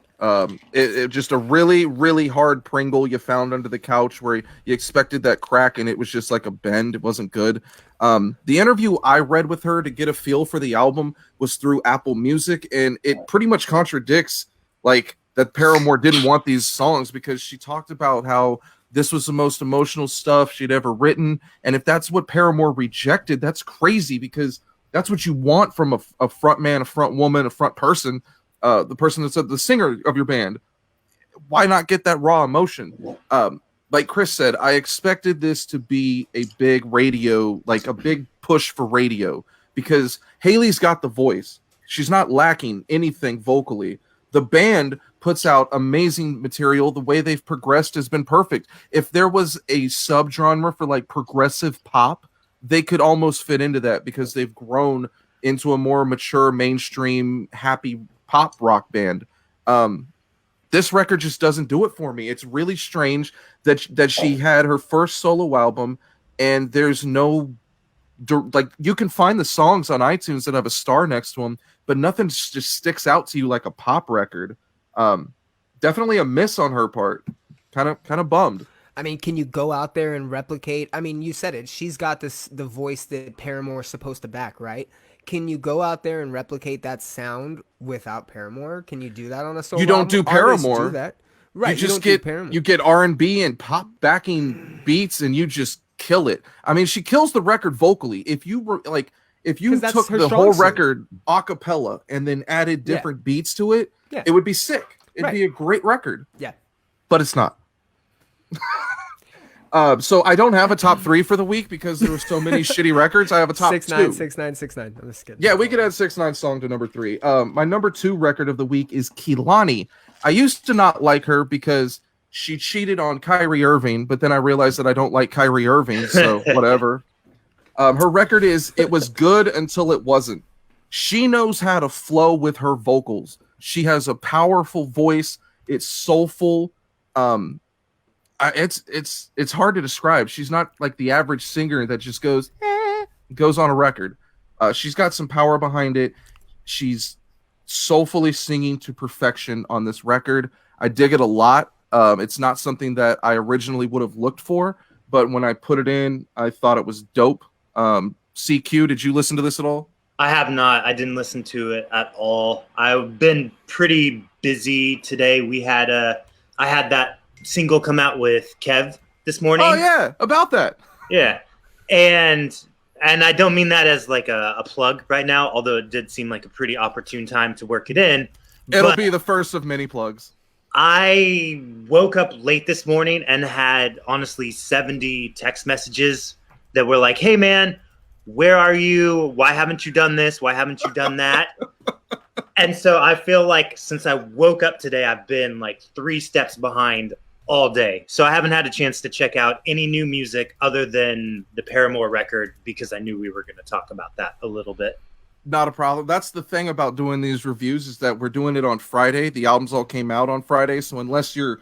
It just a really, really hard Pringle you found under the couch where you expected that crack and it was just like a bend. It wasn't good. The interview I read with her to get a feel for the album was through Apple Music, and it pretty much contradicts like that Paramore didn't want these songs, because she talked about how this was the most emotional stuff she'd ever written. And if that's what Paramore rejected, that's crazy, because that's what you want from a front man, a front woman, a front person, the person that's the singer of your band. Why not get that raw emotion? Like Chris said, I expected this to be a big radio, like a big push for radio, because Hayley's got the voice. She's not lacking anything vocally. The band puts out amazing material. The way they've progressed has been perfect. If there was a subgenre for like progressive pop, they could almost fit into that, because they've grown into a more mature, mainstream, happy pop rock band. This record just doesn't do it for me. It's really strange that she had her first solo album and there's no, like, you can find the songs on iTunes that have a star next to them, but nothing just sticks out to you like a pop record. Definitely a miss on her part. Kind of bummed. I mean, can you go out there and replicate? I mean, you said it. She's got the voice that Paramore's supposed to back, right? Can you go out there and replicate that sound without Paramore? Can you do that on a solo? You don't do Paramore. Do that. Right. You just get R&B and pop backing beats, and you just kill it. I mean, she kills the record vocally. If you were like, if you took the whole record a cappella and then added different beats to it, it would be sick. It'd be a great record. Yeah. But it's not. So I don't have a top 3 for the week because there were so many shitty records. I have a top 2. 6ix9ine. I'm just kidding. Yeah, we could add 6ix9ine's song to number 3. My number 2 record of the week is Kehlani. I used to not like her because she cheated on Kyrie Irving, but then I realized that I don't like Kyrie Irving, so whatever. Her record is It Was Good Until It Wasn't. She knows how to flow with her vocals. She has a powerful voice. It's soulful. It's hard to describe. She's not like the average singer that just goes on a record. She's got some power behind it. She's soulfully singing to perfection on this record. I dig it a lot. It's not something that I originally would have looked for, but when I put it in, I thought it was dope. CQ, did you listen to this at all? I have not. I didn't listen to it at all. I've been pretty busy today. I had that single come out with Kev this morning. Oh yeah, about that. Yeah. And I don't mean that as like a plug right now, although it did seem like a pretty opportune time to work it in. It'll be the first of many plugs. I woke up late this morning and had honestly 70 text messages that were like, "Hey man, where are you? Why haven't you done this? Why haven't you done that?" And so I feel like since I woke up today, I've been like 3 steps behind all day. So I haven't had a chance to check out any new music other than the Paramore record, because I knew we were going to talk about that a little bit. Not a problem. That's the thing about doing these reviews is that we're doing it on Friday. The albums all came out on Friday, so unless you're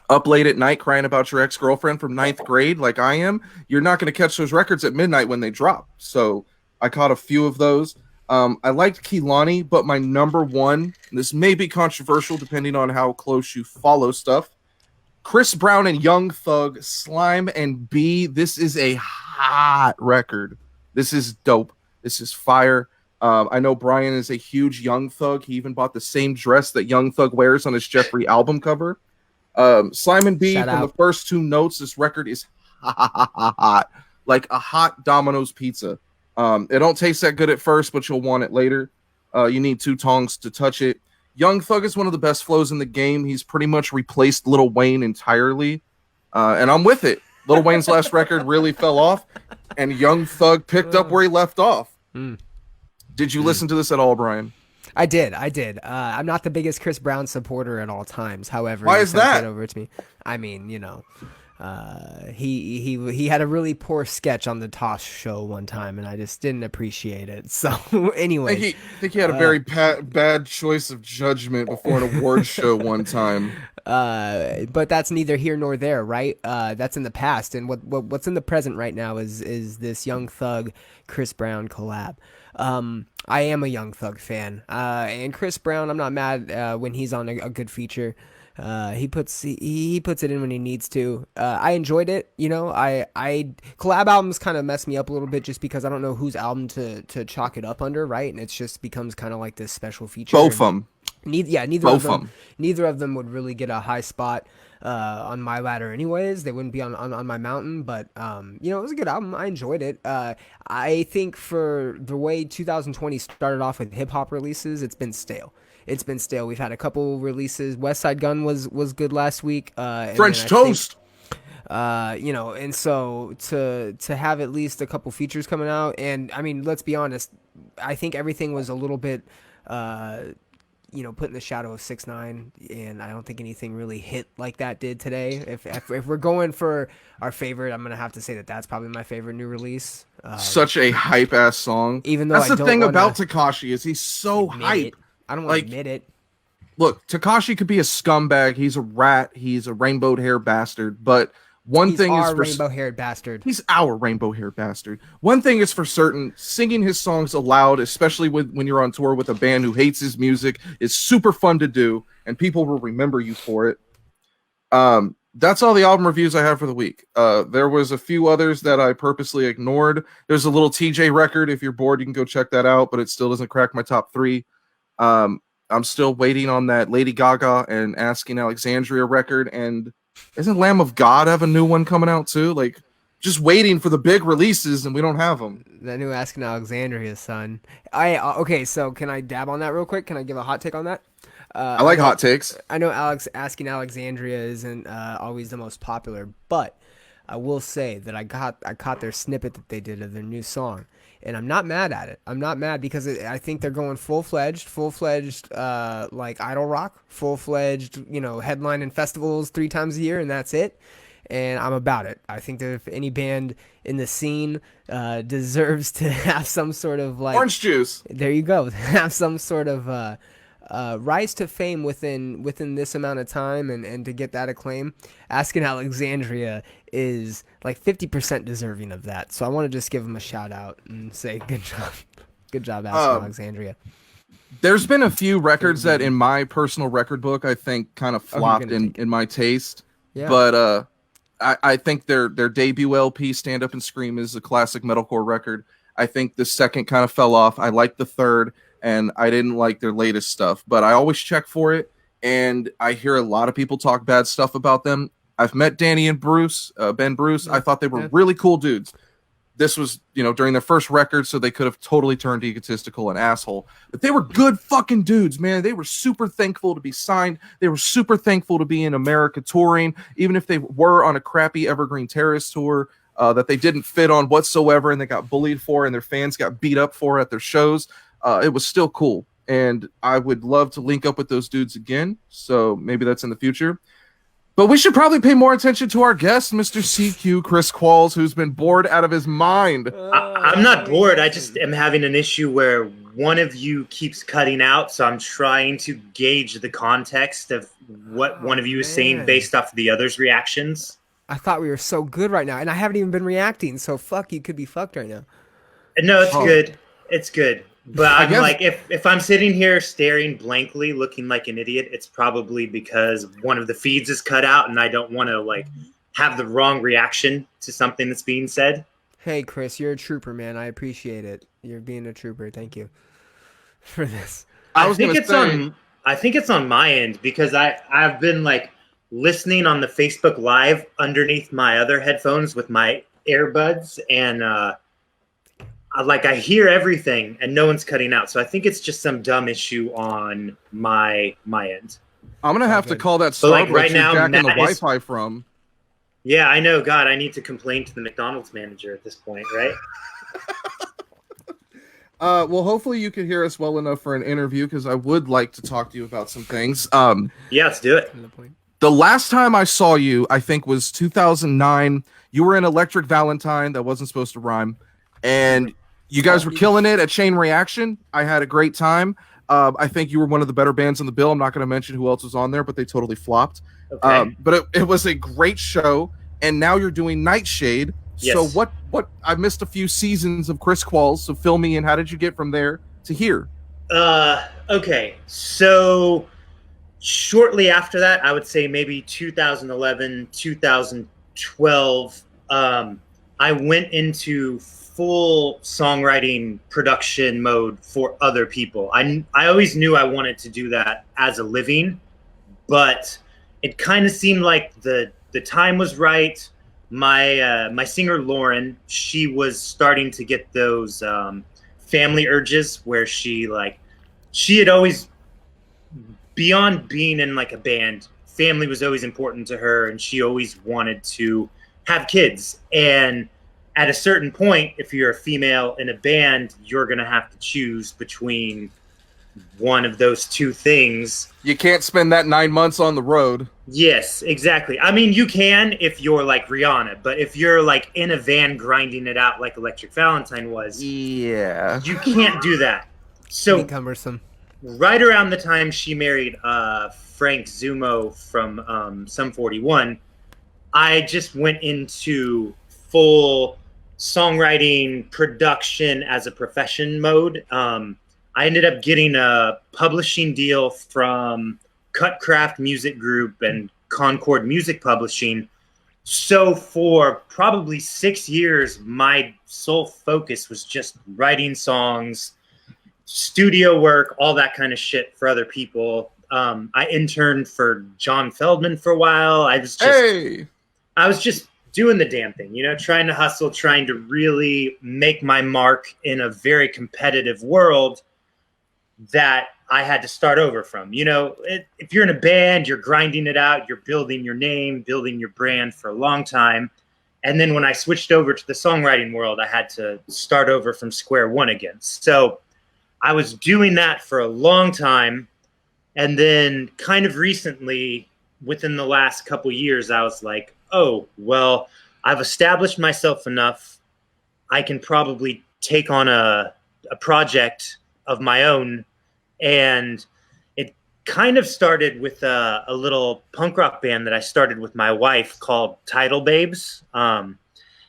up late at night crying about your ex-girlfriend from ninth grade like I am, you're not going to catch those records at midnight when they drop. So I caught a few of those. I liked Kehlani, but my number one, and this may be controversial depending on how close you follow stuff, Chris Brown and Young Thug, Slime and B. This is a hot record. This is dope. This is fire. I know Bryan is a huge Young Thug. He even bought the same dress that Young Thug wears on his Jeffrey album cover. Slime and B, from the first two notes, this record is hot, like a hot Domino's pizza. It don't taste that good at first, but you'll want it later. You need two tongs to touch it. Young Thug is one of the best flows in the game. He's pretty much replaced Lil Wayne entirely, and I'm with it. Lil Wayne's last record really fell off, and Young Thug picked up where he left off. Did you listen to this at all, Bryan? I did. I'm not the biggest Chris Brown supporter at all times. However, why is that? Over to me. I mean, you know, he had a really poor sketch on the Tosh show one time, and I just didn't appreciate it. So anyway, I think he had a very bad choice of judgment before an award show one time. But that's neither here nor there, right? That's in the past, and what's in the present right now is this Young Thug Chris Brown collab. I am a Young Thug fan, and Chris Brown, I'm not mad when he's on a good feature. He puts it in when he needs to. I enjoyed it. You know, I collab albums kind of mess me up a little bit just because I don't know whose album to chalk it up under, right? And it just becomes kind of like this special feature. Both of them. Neither of them would really get a high spot on my ladder anyways. They wouldn't be on my mountain, but you know, it was a good album. I enjoyed it. I think for the way 2020 started off with hip hop releases, it's been stale. We've had a couple releases. West Side Gun was good last week. French Toast. You know, and so to have at least a couple features coming out, and I mean, let's be honest, I think everything was a little bit you know, put in the shadow of 6ix9ine, and I don't think anything really hit like that did today. If we're going for our favorite, I'm gonna have to say that that's probably my favorite new release. Such a hype ass song. Even though that's the thing about Tekashi is he's so hype. I don't want to admit it. Look, Tekashi could be a scumbag. He's a rat. He's a rainbowed hair bastard. But one thing is for rainbow-haired bastard. He's our rainbow-haired bastard. One thing is for certain: singing his songs aloud, especially when you're on tour with a band who hates his music, is super fun to do, and people will remember you for it. That's all the album reviews I have for the week. There was a few others that I purposely ignored. There's a little TJ record. If you're bored, you can go check that out, but it still doesn't crack my top 3. I'm still waiting on that Lady Gaga and Asking Alexandria record, and isn't Lamb of God have a new one coming out too? Like, just waiting for the big releases, and we don't have them. The new Asking Alexandria, son. Okay, so can I dab on that real quick? Can I give a hot take on that? I like hot takes. I know Asking Alexandria isn't always the most popular, but I will say that I caught their snippet that they did of their new song. And I'm not mad at it. I'm not mad because I think they're going full-fledged, like idol rock, full-fledged, you know, headlining festivals 3 times a year, and that's it. And I'm about it. I think that if any band in the scene deserves to have some sort of like orange juice, there you go, have some sort of rise to fame within this amount of time and to get that acclaim, Asking Alexandria is like 50% deserving of that. So I want to just give him a shout out and say good job, Asking Alexandria. There's been a few records that in my personal record book I think kind of flopped in my taste. Yeah. But I think their debut LP, Stand Up and Scream, is a classic metalcore record. I think the second kind of fell off. I liked the third, and I didn't like their latest stuff, but I always check for it, and I hear a lot of people talk bad stuff about them. I've met Danny and Bruce, Ben Bruce. Yeah. I thought they were really cool dudes. This was, you know, during their first record, so they could have totally turned egotistical and asshole. But they were good fucking dudes, man. They were super thankful to be signed. They were super thankful to be in America touring, even if they were on a crappy Evergreen Terrace tour that they didn't fit on whatsoever, and they got bullied for, and their fans got beat up for at their shows. It was still cool, and I would love to link up with those dudes again, so maybe that's in the future. But we should probably pay more attention to our guest, Mr. CQ Chris Qualls, who's been bored out of his mind. I'm not bored. I just am having an issue where one of you keeps cutting out, so I'm trying to gauge the context of what one of you is saying based off of the other's reactions. I thought we were so good right now, and I haven't even been reacting, so fuck, you could be fucked right now. No, it's good. It's good. But I'm like, if I'm sitting here staring blankly, looking like an idiot, it's probably because one of the feeds is cut out, and I don't want to like have the wrong reaction to something that's being said. Hey, Chris, you're a trooper, man. I appreciate it. You're being a trooper. Thank you for this. I think it's on my end because I've been like listening on the Facebook Live underneath my other headphones with my earbuds, and I hear everything and no one's cutting out. So I think it's just some dumb issue on my end. I'm gonna have to call that Starbucks right now, jacking the Matt Wi-Fi from. Yeah, I know. God, I need to complain to the McDonald's manager at this point, right? Well, hopefully you can hear us well enough for an interview because I would like to talk to you about some things. Yeah, let's do it. The last time I saw you, I think, was 2009. You were in Electric Valentine. That wasn't supposed to rhyme. And you guys were killing it at Chain Reaction. I had a great time. I think you were one of the better bands on the bill. I'm not going to mention who else was on there, but they totally flopped. Okay. But it was a great show. And now you're doing Nightshade. Yes. So what? I missed a few seasons of Chris Qualls. So fill me in. How did you get from there to here? Okay. So shortly after that, I would say maybe 2011, 2012, I went into full songwriting production mode for other people. I always knew I wanted to do that as a living, but it kind of seemed like the time was right. My singer Lauren, she was starting to get those family urges where she had always, beyond being in like a band, family was always important to her, and she always wanted to have kids. And at a certain point, if you're a female in a band, you're going to have to choose between one of those two things. You can't spend that 9 months on the road. Yes, exactly. I mean, you can if you're like Rihanna, but if you're like in a van grinding it out like Electric Valentine was, yeah, you can't do that. So cumbersome. Right around the time she married Frank Zumo from Sum 41, I just went into full songwriting production as a profession mode. I ended up getting a publishing deal from Cutcraft Music Group and Concord Music Publishing. So for probably 6 years, my sole focus was just writing songs, studio work, all that kind of shit for other people. I interned for John Feldman for a while. I was just doing the damn thing, trying to hustle, trying to really make my mark in a very competitive world that I had to start over from. If you're in a band, you're grinding it out, you're building your name, building your brand for a long time. And then when I switched over to the songwriting world, I had to start over from square one again. So I was doing that for a long time. And then kind of recently, within the last couple years, I was like, oh, well, I've established myself enough. I can probably take on a project of my own. And it kind of started with a little punk rock band that I started with my wife called Tidal Babes.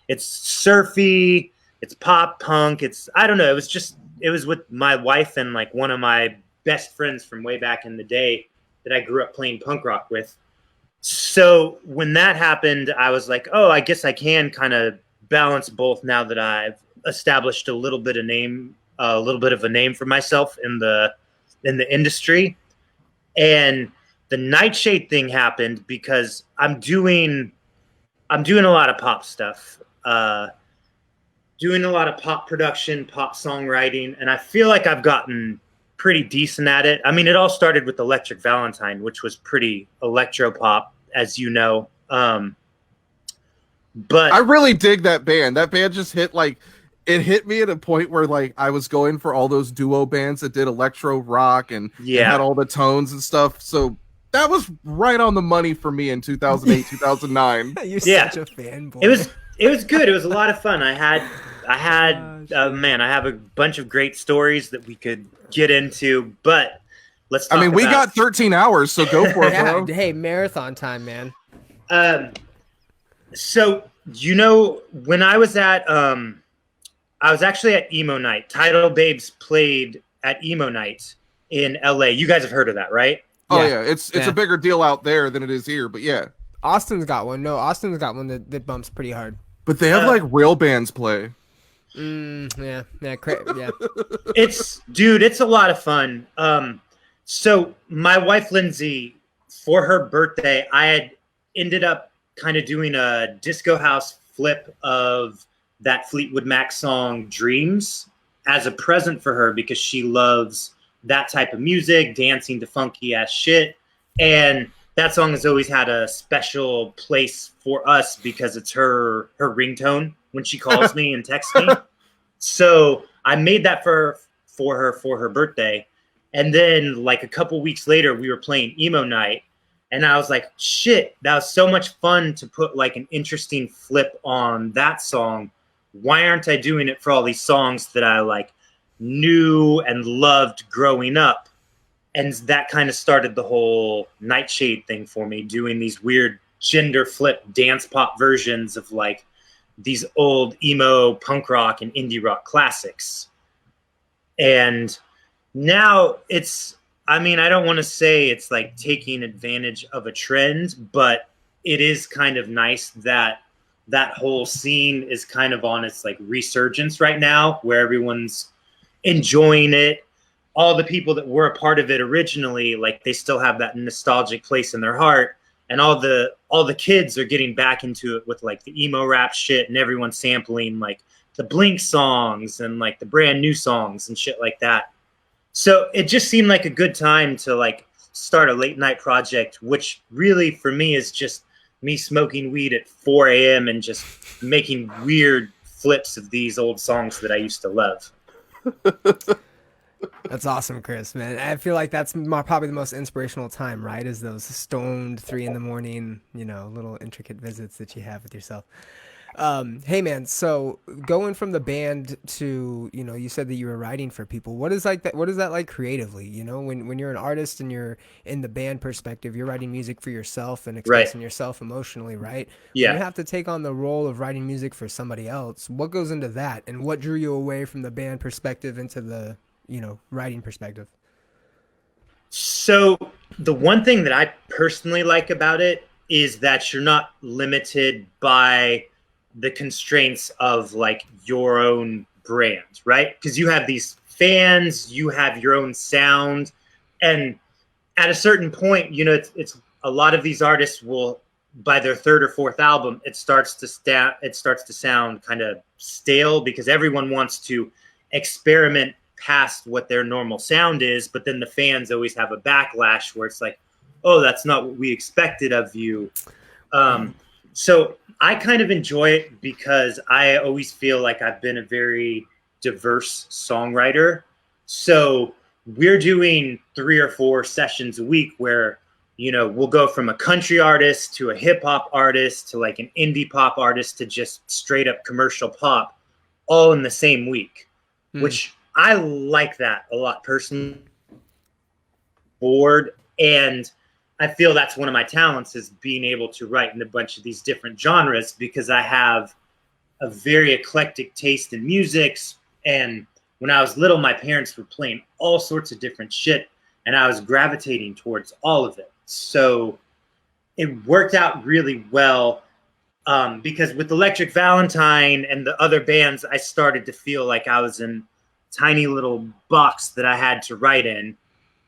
It's surfy, it's pop punk. I don't know. It was with my wife and like one of my best friends from way back in the day that I grew up playing punk rock with. So when that happened, I was like, oh, I guess I can kind of balance both now that I've established a little bit of a name for myself in the industry. And the Nightshade thing happened because I'm doing a lot of pop stuff, doing a lot of pop production, pop songwriting, and I feel like I've gotten pretty decent at it. I mean, it all started with Electric Valentine, which was pretty electro pop, as you know. But I really dig that band. That band just hit it hit me at a point where like I was going for all those duo bands that did electro rock and had all the tones and stuff. So That was right on the money for me in 2008, 2009. You're Yeah. such a fanboy. It was good. It was a lot of fun. I have a bunch of great stories that we could get into, but let's talk we about, got 13 hours, so go for it, bro. Hey, marathon time, man. So when I was actually at Emo Night. Tidal Babes played at Emo Night in LA. You guys have heard of that, right? Oh yeah, it's a bigger deal out there than it is here, but yeah. Austin's got one. No, Austin's got one that bumps pretty hard. But they have like real bands play. Yeah. It's a lot of fun. So my wife Lindsay, for her birthday, I had ended up kind of doing a disco house flip of that Fleetwood Mac song Dreams as a present for her because she loves that type of music, dancing to funky ass shit. And that song has always had a special place for us because it's her ringtone when she calls me and texts me. So I made that for her birthday. And then like a couple weeks later, we were playing Emo Night. And I was like, shit, that was so much fun to put like an interesting flip on that song. Why aren't I doing it for all these songs that I like knew and loved growing up? And that kind of started the whole Nightshade thing for me, doing these weird gender flip dance pop versions of like these old emo punk rock and indie rock classics. And now I don't want to say it's like taking advantage of a trend, but it is kind of nice that that whole scene is kind of on its like resurgence right now, where everyone's enjoying it. All the people that were a part of it originally, like they still have that nostalgic place in their heart, and all the kids are getting back into it with like the emo rap shit, and everyone's sampling like the Blink songs and like the brand new songs and shit like that. So it just seemed like a good time to like start a late night project, which really for me is just me smoking weed at 4 a.m. and just making weird flips of these old songs that I used to love. That's awesome, Chris, man. I feel like that's probably the most inspirational time, right? Is those stoned 3 a.m, little intricate visits that you have with yourself. Hey man, so going from the band to, you said that you were writing for people. What is that like creatively? When you're an artist and you're in the band perspective, you're writing music for yourself and expressing yourself emotionally, right? Yeah. When you have to take on the role of writing music for somebody else, what goes into that? And what drew you away from the band perspective into the, writing perspective? So the one thing that I personally like about it is that you're not limited by the constraints of like your own brand, right? Because you have these fans, you have your own sound, and at a certain point, it's a lot of these artists will, by their third or fourth album, it starts to sound kind of stale because everyone wants to experiment past what their normal sound is, but then the fans always have a backlash where it's like, oh, that's not what we expected of you. So I kind of enjoy it because I always feel like I've been a very diverse songwriter. So we're doing 3 or 4 sessions a week where, we'll go from a country artist to a hip hop artist to like an indie pop artist to just straight up commercial pop all in the same week, which I like that a lot personally. And I feel that's one of my talents is being able to write in a bunch of these different genres because I have a very eclectic taste in music. And when I was little, my parents were playing all sorts of different shit and I was gravitating towards all of it. So it worked out really well because with Electric Valentine and the other bands, I started to feel like I was in a tiny little box that I had to write in.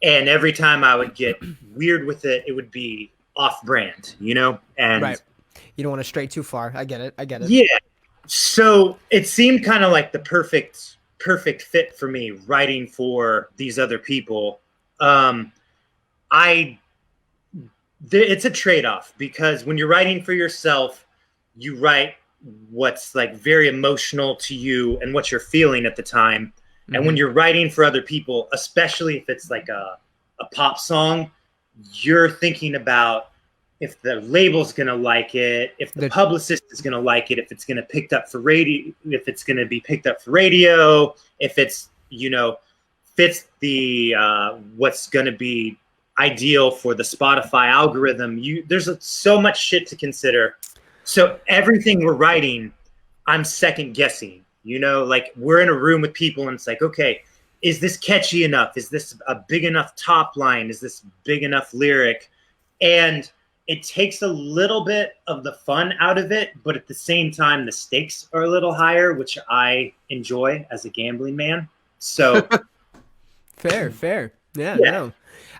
And every time I would get weird with it, it would be off-brand, And right. You don't want to stray too far. I get it. Yeah. So it seemed kind of like the perfect fit for me writing for these other people. It's a trade-off because when you're writing for yourself, you write what's like very emotional to you and what you're feeling at the time. And when you're writing for other people, especially if it's like a pop song, you're thinking about if the label's gonna like it, if the publicist is gonna like it, if it's gonna picked up for radio, if it's gonna be picked up for radio, if it's, you know, fits the what's gonna be ideal for the Spotify algorithm. There's so much shit to consider. So everything we're writing, I'm second guessing. You know, like we're in a room with people and it's like, okay, is this catchy enough? Is this a big enough top line? Is this big enough lyric? And it takes a little bit of the fun out of it, but at the same time, the stakes are a little higher, which I enjoy as a gambling man. So fair. Yeah. No.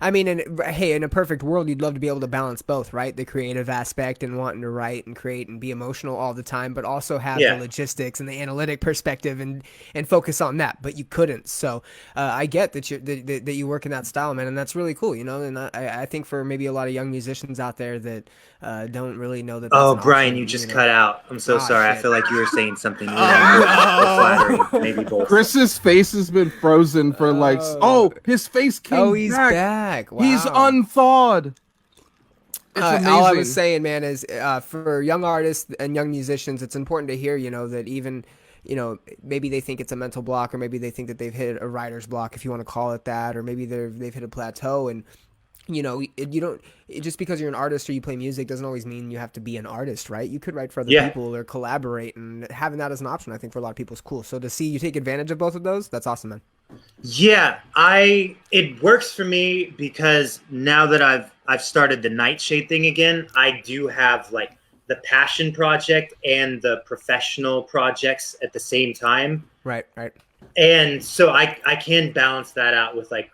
I mean, hey, in a perfect world, you'd love to be able to balance both, right? The creative aspect and wanting to write and create and be emotional all the time, but also have the logistics and the analytic perspective and focus on that. But you couldn't. So I get that you work in that style, man, and that's really cool, you know. And I think for maybe a lot of young musicians out there that don't really know that. That's Bryan, option, you just cut out. I'm so sorry. Shit. I feel like you were saying something really flattering, maybe both. Chris's face has been frozen for his face came back. Oh, he's back. Wow. He's unthawed. All I was saying, man, is for young artists and young musicians, it's important to hear, you know, that even, you know, maybe they think it's a mental block, or maybe they think that they've hit a writer's block, if you want to call it that, or maybe they've hit a plateau, and you know, just because you're an artist or you play music doesn't always mean you have to be an artist, right? You could write for other people or collaborate, and having that as an option, I think, for a lot of people is cool. So to see you take advantage of both of those, that's awesome, man. Yeah, it works for me because now that I've started the Nightshade thing again, I do have like the passion project and the professional projects at the same time. Right. And so I can balance that out with like,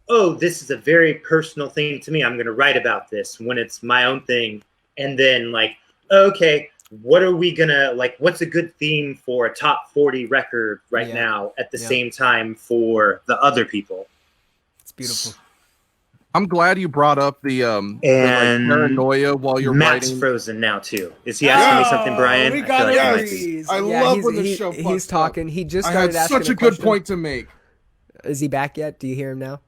oh, this is a very personal thing to me. I'm going to write about this when it's my own thing. And then like, okay, what are we going to like, what's a good theme for a top 40 record now at the same time for the other people? It's beautiful. I'm glad you brought up the paranoia while you're Matt's writing. frozen now too. Is he asking me something, Bryan? We got I love when the show he's talking. He just I started had asking such a good point to make. Is he back yet? Do you hear him now?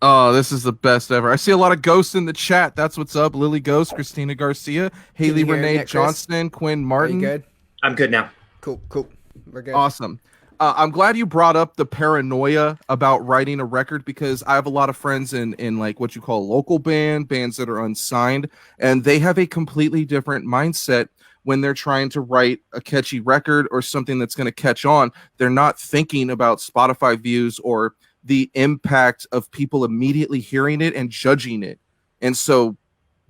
Oh, this is the best ever. I see a lot of ghosts in the chat. That's what's up. Lily Ghost, Christina Garcia, Haley Renee Johnston, Quinn Martin. Are you good? I'm good now. Cool. We're good. Awesome. I'm glad you brought up the paranoia about writing a record, because I have a lot of friends in like what you call a local bands that are unsigned, and they have a completely different mindset when they're trying to write a catchy record or something that's going to catch on. They're not thinking about Spotify views or the impact of people immediately hearing it and judging it. And so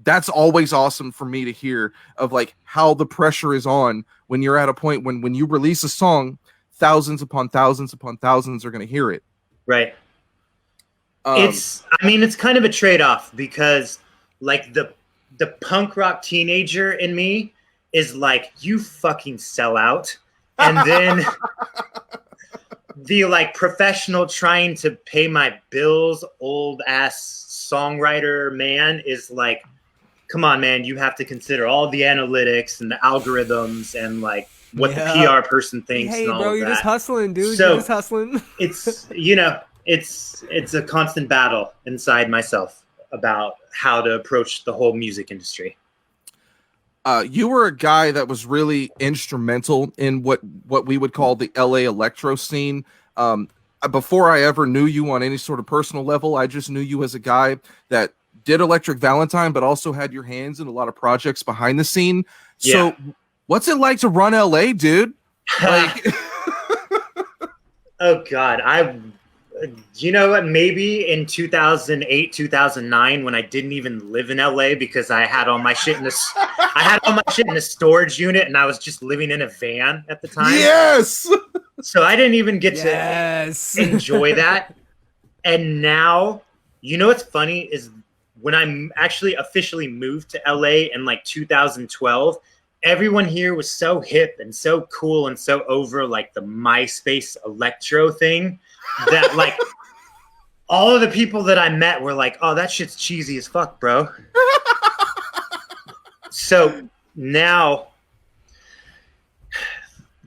that's always awesome for me to hear, of like how the pressure is on when you're at a point when you release a song, thousands upon thousands upon thousands are going to hear it. Right. It's kind of a trade-off, because like the punk rock teenager in me is like, you fucking sell out. And then the like professional trying to pay my bills, old ass songwriter man is like, come on, man, you have to consider all the analytics and the algorithms and like what the PR person thinks. Hey, and all bro, of you're that. just hustling, dude. So you're just hustling. It's, you know, it's a constant battle inside myself about how to approach the whole music industry. You were a guy that was really instrumental in what we would call the LA electro scene. Before I ever knew you on any sort of personal level, I just knew you as a guy that did Electric Valentine, but also had your hands in a lot of projects behind the scene. So what's it like to run LA, dude? Like, oh God, you know what? Maybe in 2008, 2009, when I didn't even live in LA because I had all my shit in a storage unit, and I was just living in a van at the time. Yes. So I didn't even get to enjoy that. And now, you know what's funny is when I actually officially moved to LA in like 2012, everyone here was so hip and so cool and so over like the MySpace Electro thing that like all of the people that I met were like, oh, that shit's cheesy as fuck, bro. So now,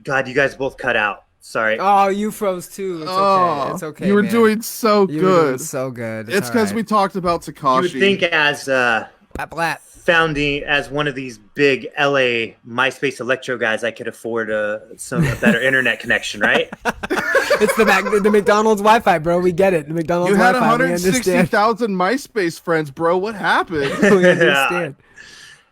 God, you guys both cut out. Sorry. Oh, you froze too. It's okay. It's okay. You were man. doing so You were doing good. so good. It's because we talked about Tekashi. You would think as Blat. founding as one of these big LA MySpace Electro guys, I could afford a better internet connection, right? It's the McDonald's Wi-Fi, bro. We get it. The McDonald's You had Wi-Fi. We understand. 160,000 MySpace friends, bro. What happened? We understand.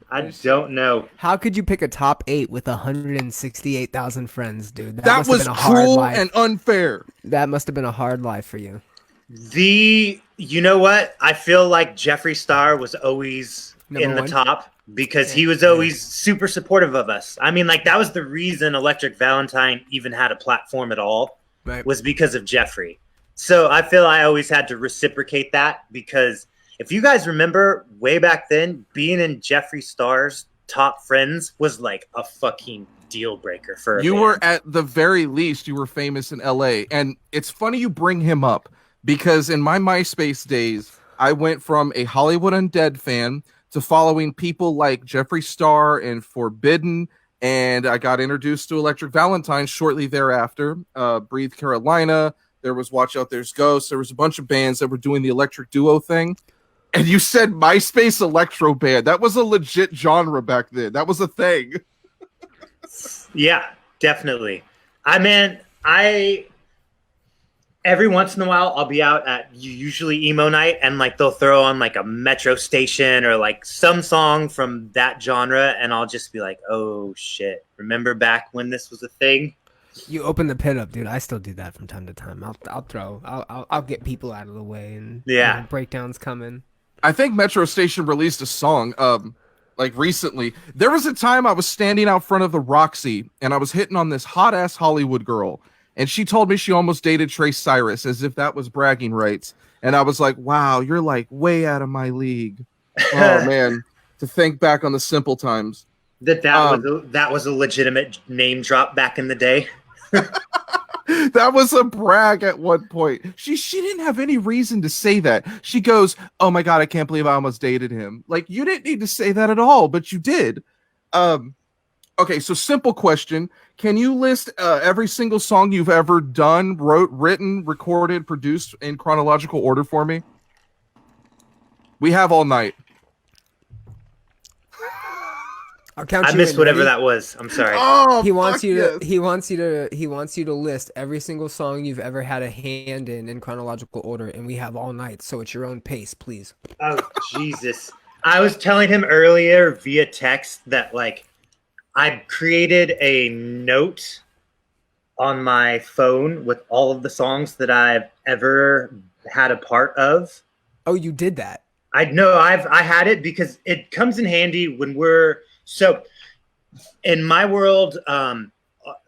I don't know. How could you pick a top 8 with 168,000 friends, dude? That must have was been a hard cruel life. and unfair. That must have been a hard life for you. You know what? I feel like Jeffree Star was always Number in the one? top because he was always super supportive of us. I mean, like that was the reason Electric Valentine even had a platform at all, Right. was because of Jeffree. So I feel I always had to reciprocate that because if you guys remember way back then, being in Jeffree Star's top friends was like a fucking deal breaker for a You band. were at the very least, you were famous in LA. And it's funny you bring him up because in my MySpace days, I went from a Hollywood Undead fan to following people like Jeffree Star and Forbidden. And I got introduced to Electric Valentine shortly thereafter. Breathe Carolina. There was Watch Out There's Ghosts. There was a bunch of bands that were doing the electric duo thing. And you said MySpace Electro Band. That was a legit genre back then. That was a thing. Yeah, definitely. Every once in a while I'll be out at usually emo night and like they'll throw on like a Metro station or like some song from that genre and I'll just be like, oh shit, remember back when this was a thing? You open the pit up, dude. I still do that from time to time. I'll get people out of the way and breakdowns coming. I think Metro Station released a song like recently. There was a time I was standing out front of the Roxy and I was hitting on this hot ass Hollywood girl and she told me she almost dated Trace Cyrus as if that was bragging rights. And I was like, wow, you're like way out of my league. Oh man, to think back on the simple times. That was a legitimate name drop back in the day. That was a brag at one point. She didn't have any reason to say that. She goes, oh my God, I can't believe I almost dated him. Like, you didn't need to say that at all, but you did. Okay, so simple question. Can you list every single song you've ever done, wrote, written, recorded, produced in chronological order for me? We have all night. I'll count I you missed in. whatever Ready? that was. I'm sorry. Oh, He wants you yes. to. He wants you to list every single song you've ever had a hand in chronological order, and we have all night, so it's your own pace, please. Oh, Jesus. I was telling him earlier via text that, like, I created a note on my phone with all of the songs that I've ever had a part of. Oh, you did that. I had it because it comes in handy when so in my world,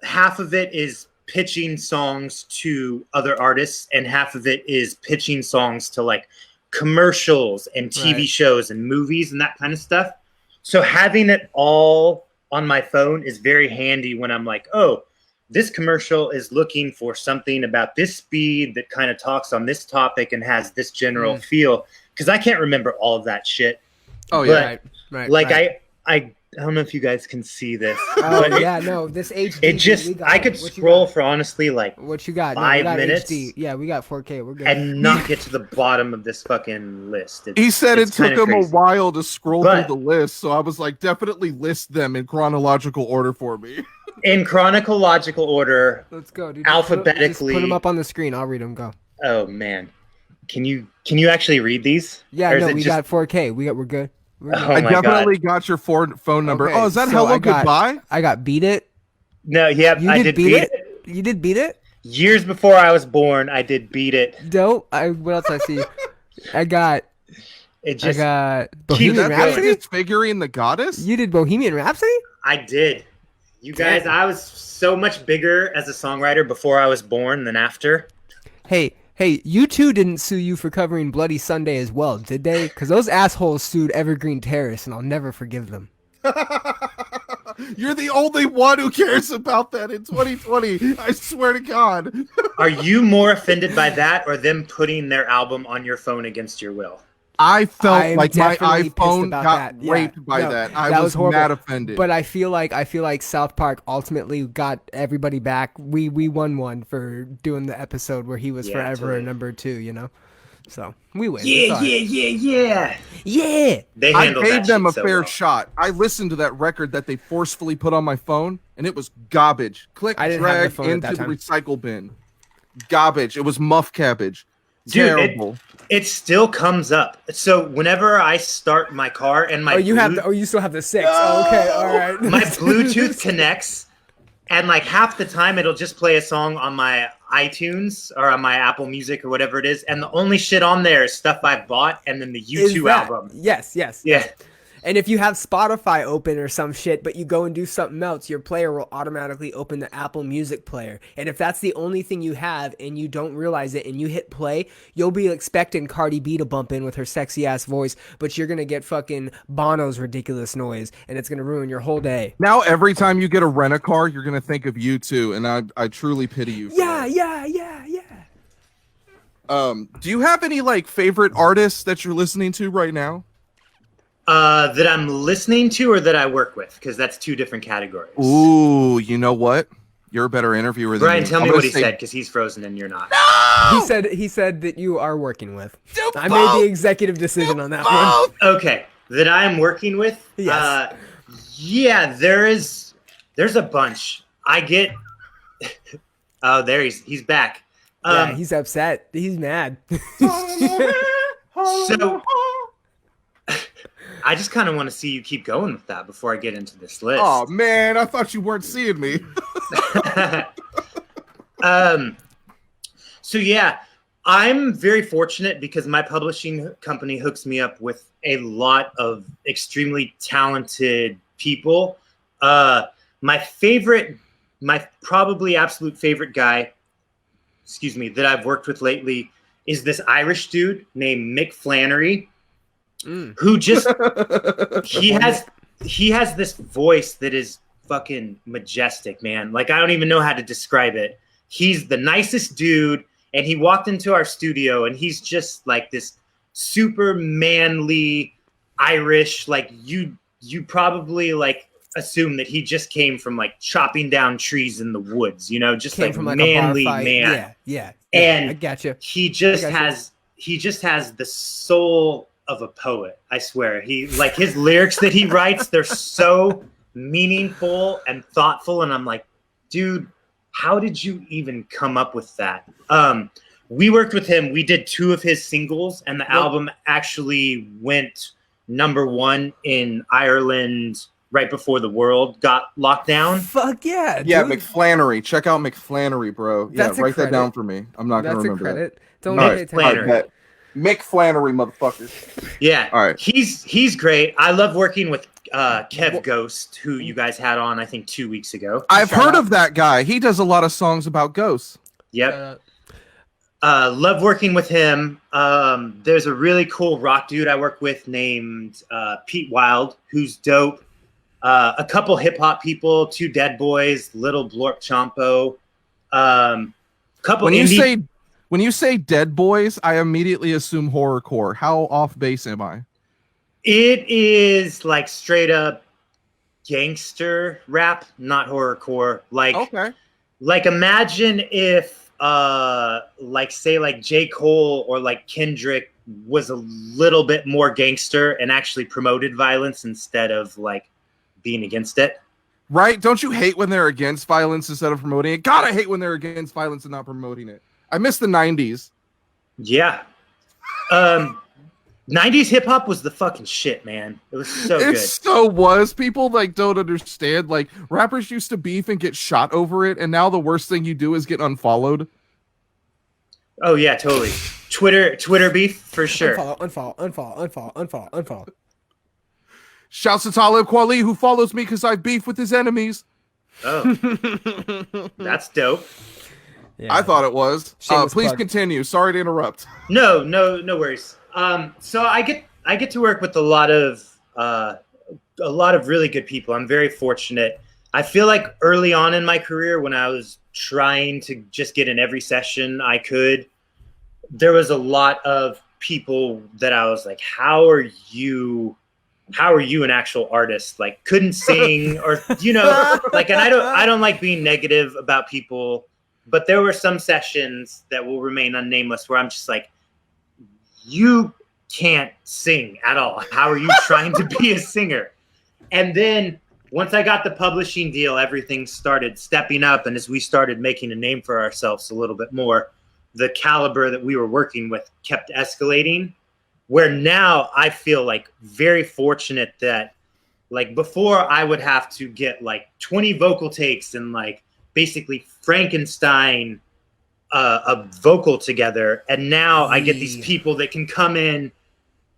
half of it is pitching songs to other artists and half of it is pitching songs to like commercials and TV shows and movies and that kind of stuff. So having it all on my phone is very handy when I'm like, oh, this commercial is looking for something about this speed that kind of talks on this topic and has this general feel. Because I can't remember all of that shit. Oh, yeah. Right. Like, right. I don't know if you guys can see this. Oh, but yeah, no, this HD. It just, I could scroll for honestly like what you got? 5 we got minutes. HD. Yeah, we got 4K. We're good. And not get to the bottom of this fucking list. He said it It's took kinda him a crazy. while to scroll But- through the list, so I was like, definitely list them in chronological order for me. In chronological order. Let's go, dude. Alphabetically. Just put them up on the screen. I'll read them. Go. Oh man, can you actually read these? Yeah, Or is no, it we just- got 4K. We're good. We're good. Oh I my definitely God. got your phone number. Okay, Oh, is that so Hello I got- Goodbye? I got Beat It. No, yeah, You I did did beat it. You did Beat It. Years before I was born, I did beat it. Dope. What else I see? I got Just Bohemian Keep that Rhapsody. Disfiguring the Goddess? You did Bohemian Rhapsody? I did. You guys, I was so much bigger as a songwriter before I was born than after. Hey, U2 didn't sue you for covering Bloody Sunday as well, did they? Because those assholes sued Evergreen Terrace, and I'll never forgive them. You're the only one who cares about that in 2020. I swear to God. Are you more offended by that or them putting their album on your phone against your will? I felt I'm like my definitely pissed iPhone about got that. Yeah. raped by No, that. I that was horrible. mad offended. But I feel like South Park ultimately got everybody back. We won one for doing the episode where he was forever totally. number 2, you know. So we win. Yeah, It's all right. Yeah. They I handled gave that them shit a so fair well. shot. I listened to that record that they forcefully put on my phone, and it was garbage. Click, I didn't have the drag phone at into that the time. recycle bin. Garbage. It was muff cabbage. Dude, Terrible. it still comes up. So whenever I start my car and my You still have the 6. Oh, okay, all right. my Bluetooth connects, and like half the time it'll just play a song on my iTunes or on my Apple Music or whatever it is, and the only shit on there is stuff I've bought and then the Is U2 that- album. Yes. Yeah. And if you have Spotify open or some shit, but you go and do something else, your player will automatically open the Apple Music player. And if that's the only thing you have and you don't realize it and you hit play, you'll be expecting Cardi B to bump in with her sexy ass voice, but you're going to get fucking Bono's ridiculous noise and it's going to ruin your whole day. Now every time you get a rent-a-car, you're gonna think of you too, and I truly pity you. For that. Yeah. Do you have any like favorite artists that you're listening to right now? That I'm listening to or that I work with, because that's 2 different categories. Ooh, you know what? You're a better interviewer than Brian, me. tell I'm me gonna what he say- said, because he's frozen and you're not. He said that you are working with. Do I made the both. executive decision on that Both. one. Okay, that I'm working with? Yes. Yeah, there's a bunch. I get... Oh, there he's back. Yeah, he's upset. He's mad. So... I just kind of want to see you keep going with that before I get into this list. Oh man, I thought you weren't seeing me. So yeah, I'm very fortunate because my publishing company hooks me up with a lot of extremely talented people. My probably absolute favorite guy, that I've worked with lately is this Irish dude named Mick Flannery. Who just he has this voice that is fucking majestic, man. Like I don't even know how to describe it. He's the nicest dude, and he walked into our studio and he's just like this super manly Irish, like you probably like assume that he just came from like chopping down trees in the woods, you know, just Came like from, like, a manly bar fight. man. Yeah. And I gotcha. he just I gotcha. has the soul of a poet. I swear. He like his lyrics that he writes, they're so meaningful and thoughtful. And I'm like, dude, how did you even come up with that? We worked with him. We did 2 of his singles, and the album actually went #1 in Ireland right before the world got locked down. Fuck yeah. Yeah, dude. McFlannery. Check out McFlannery, bro. Yeah, That's a write that credit. down for me. I'm not gonna That's a remember credit. Don't Mick pay attention. Flannery. that. Bet. Mick Flannery, motherfucker. Yeah. All right. He's great. I love working with Kev Ghost, who you guys had on, I think 2 weeks ago. I've Shout heard out. of that guy. He does a lot of songs about ghosts. Yep. Love working with him. There's a really cool rock dude I work with named Pete Wild, who's dope. A couple hip hop people, 2 Dead Boys, Little Blorp Chompo. Couple When you say Dead Boys, I immediately assume horrorcore. How off base am I? It is like straight up gangster rap, not horrorcore. Like imagine if like J. Cole or like Kendrick was a little bit more gangster and actually promoted violence instead of like being against it. Right? Don't you hate when they're against violence instead of promoting it? God, I hate when they're against violence and not promoting it. I miss the 90s. Yeah. 90s hip hop was the fucking shit, man. It was so It good. so was. People like don't understand. Like rappers used to beef and get shot over it, and now the worst thing you do is get unfollowed. Oh yeah, totally. Twitter beef for sure. Unfollow. Shouts to Talib Kweli, who follows me because I beef with his enemies. Oh, that's dope. Yeah. I thought it was. Shameless Please plug. continue. Sorry to interrupt. No worries. So I get to work with a lot of really good people. I'm very fortunate. I feel like early on in my career, when I was trying to just get in every session I could, there was a lot of people that I was like, how are you an actual artist? Like, couldn't sing, or like, and I don't like being negative about people, but there were some sessions that will remain unnameless where I'm just like, you can't sing at all. How are you trying to be a singer? And then once I got the publishing deal, everything started stepping up. And as we started making a name for ourselves a little bit more, the caliber that we were working with kept escalating, where now I feel like very fortunate that, like, before I would have to get like 20 vocal takes and like basically Frankenstein a vocal together. And now I get these people that can come in,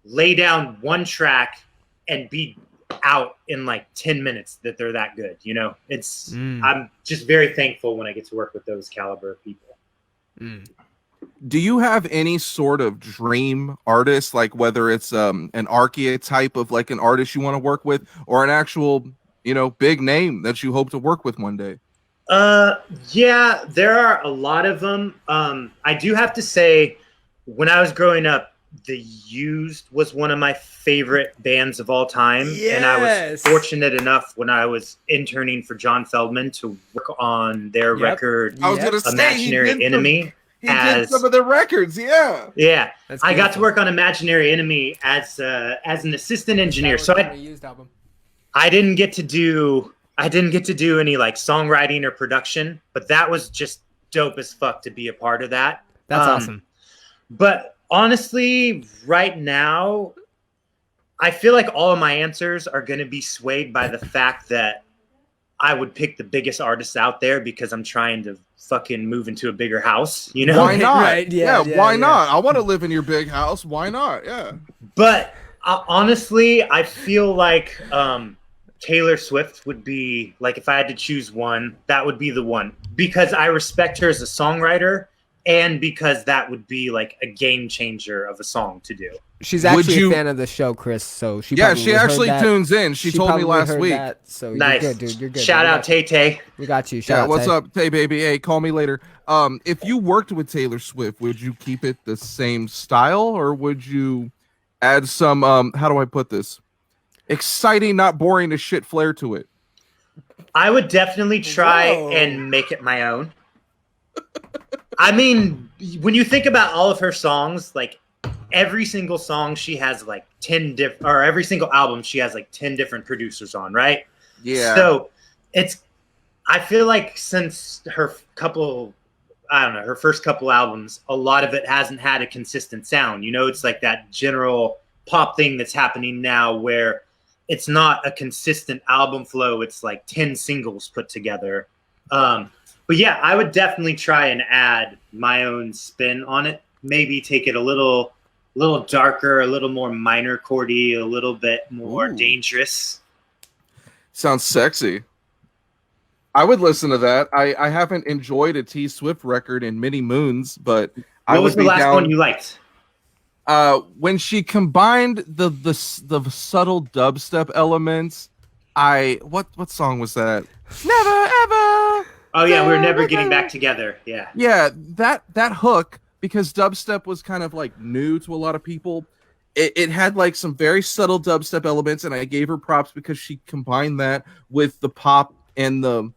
lay down one track and be out in like 10 minutes, that they're that good. It's I'm just very thankful when I get to work with those caliber of people. Do you have any sort of dream artist, like whether it's an archetype of like an artist you want to work with, or an actual big name that you hope to work with one day? Yeah, there are a lot of them. I do have to say, when I was growing up, The Used was one of my favorite bands of all time. Yes. And I was fortunate enough when I was interning for John Feldman to work on their record, I was gonna say, Imaginary Enemy. He did some of the records, yeah. Yeah, That's I got to beautiful. work on Imaginary Enemy as an assistant engineer. So Used album. I didn't get to do any like songwriting or production, but that was just dope as fuck to be a part of that. That's awesome. But honestly, right now, I feel like all of my answers are going to be swayed by the fact that I would pick the biggest artists out there because I'm trying to fucking move into a bigger house, Why not? Right, why not? I want to live in your big house. Why not? Yeah. But honestly, I feel like Taylor Swift would be, like, if I had to choose one, that would be the one, because I respect her as a songwriter, and because that would be like a game changer of a song to do. She's actually a fan of the show, Chris. So she actually tunes in. She told me last week. So nice. You're good, dude. You're good. Shout out Tay Tay. We got you. Shout out. What's Tay. up, Tay baby? Hey, call me later. If you worked with Taylor Swift, would you keep it the same style, or would you add some how do I put this? Exciting, not boring as shit flair to it? I would definitely try and make it my own. I mean, when you think about all of her songs, like every single song she has like 10 different, or every single album she has like 10 different producers on, right? Yeah. So I feel like since her first couple albums, a lot of it hasn't had a consistent sound. It's like that general pop thing that's happening now where it's not a consistent album flow. It's like 10 singles put together. But yeah, I would definitely try and add my own spin on it. Maybe take it a little darker, a little more minor chordy, a little bit more dangerous. Sounds sexy. I would listen to that. I haven't enjoyed a T Swift record in many moons, but what was the last one you liked? When she combined the subtle dubstep elements, what song was that? Never ever. Oh yeah, we're never getting back together. Yeah. Yeah, that hook, because dubstep was kind of like new to a lot of people. It had like some very subtle dubstep elements, and I gave her props because she combined that with the pop and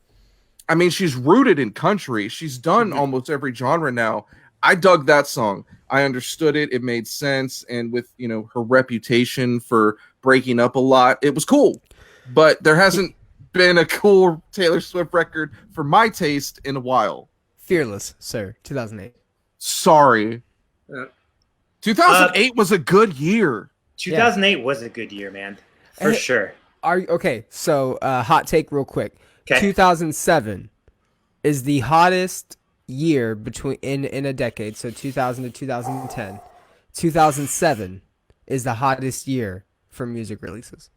she's rooted in country. She's done almost every genre now. I dug that song. I understood it. It made sense. And with, her reputation for breaking up a lot, it was cool. But there hasn't been a cool Taylor Swift record for my taste in a while. Fearless, sir. 2008. Sorry. 2008 was a good year. 2008 was a good year, man. For sure. So hot take real quick. Okay. 2007 is the hottest year in a decade. So 2000 to 2010. 2007 is the hottest year for music releases.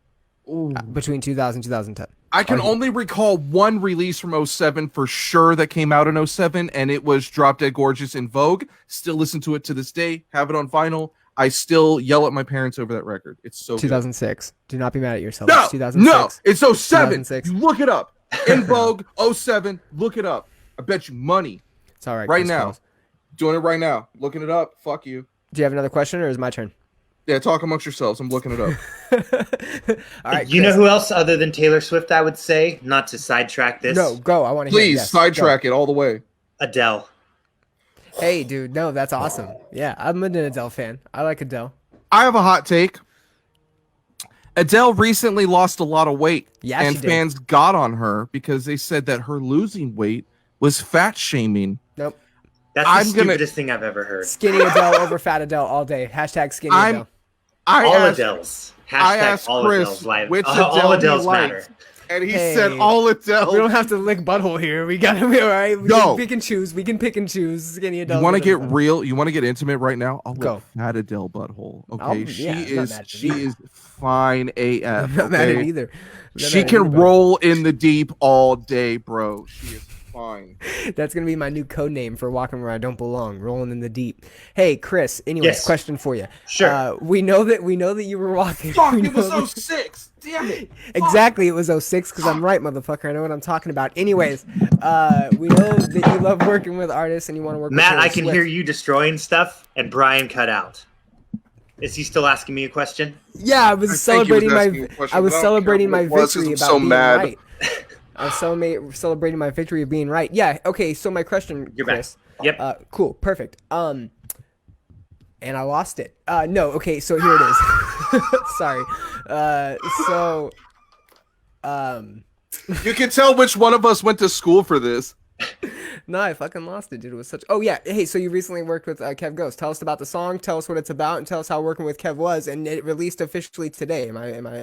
Between 2000 and 2010. I can only recall one release from 07 for sure that came out in 07, and it was Drop Dead Gorgeous in Vogue. Still listen to it to this day, have it on vinyl. I still yell at my parents over that record. It's so 2006. Good. Do not be mad at yourself. No, it's 2006. it's 07. 2006. You look it up. In Vogue, 07. Look it up. I bet you money. It's all right. Right Chris now. Qualls. Doing it right now. Looking it up. Fuck you. Do you have another question, or is it my turn? Yeah, talk amongst yourselves. I'm looking it up. All right. You know Chris. who else other than Taylor Swift I would say, not to sidetrack this? No, go. I want to hear. Please Yes, sidetrack it all the way. Adele. Hey, dude. No, that's awesome. Yeah, I'm an Adele fan. I like Adele. I have a hot take. Adele recently lost a lot of weight, Yeah, and she did. fans got on her because they said that her losing weight was fat shaming. Nope. That's I'm the gonna- stupidest thing I've ever heard. Skinny Adele over fat Adele all day. Hashtag skinny Adele. I All asked, Adele's. I Hashtag asked all Chris Adele's live. which all Adele he Adele's liked, matter. and he Hey, said all Adele. We don't have to lick butthole here. We gotta be all right. We No. can pick and choose. We can pick and choose. Skinny Adele. You want to get real? You want to get intimate right now? I'll Go. lick fat Adele butthole. Okay, I'm not she mad at she it is fine AF. I'm not mad at okay? either. I'm not She mad at can anybody. roll in the deep all day, bro. She is fine. That's gonna be my new code name for walking where I don't belong, rolling in the deep. Hey, Chris. Anyways, Yes. question for you. Sure. We know that you were walking. Fuck, we it was know 06. Damn it. Exactly, it was 06 because I'm right, motherfucker. I know what I'm talking about. Anyways, we know that you love working with artists and you want to work with Matt, Taylor I can Swift. hear you destroying stuff, and Brian cut out. Is he still asking me a question? Yeah, I was I think he was celebrating asking my a question, I was but I don't celebrating care my what it was, 'cause victory I'm about so being mad. right. I was celebrating my victory of being right. Yeah, okay, so my question, You're Chris. back. Yep. Cool, perfect. And I lost it. No, okay, so here it is. Sorry. You can tell which one of us went to school for this. No, I fucking lost it, dude. It was such. Oh yeah. Hey, so you recently worked with Kev Ghost. Tell us about the song. Tell us what it's about, and tell us how working with Kev was. And it released officially today. Am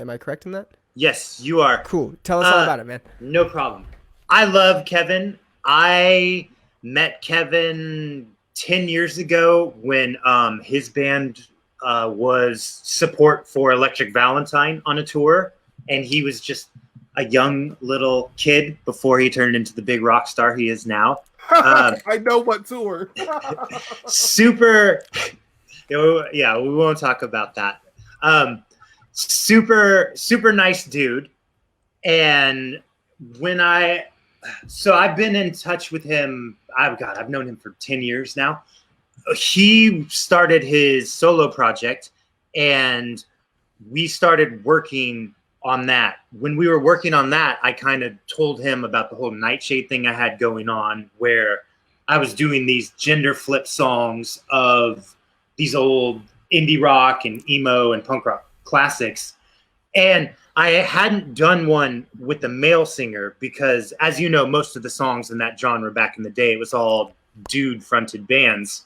I correct in that? Yes, you are. Cool. Tell us all about it, man. No problem. I love Kevin. I met Kevin 10 years ago when his band was support for Electric Valentine on a tour, and he was just a young little kid before he turned into the big rock star he is now. I know what tour. Super. Yeah, we won't talk about that. Super nice dude. And I've been in touch with him. I've known him for 10 years now. He started his solo project and we started working on that. When we were working on that, I kind of told him about the whole Nightshade thing I had going on, where I was doing these gender flip songs of these old indie rock and emo and punk rock classics. And I hadn't done one with the male singer because, as you know, most of the songs in that genre back in the day, it was all dude-fronted bands.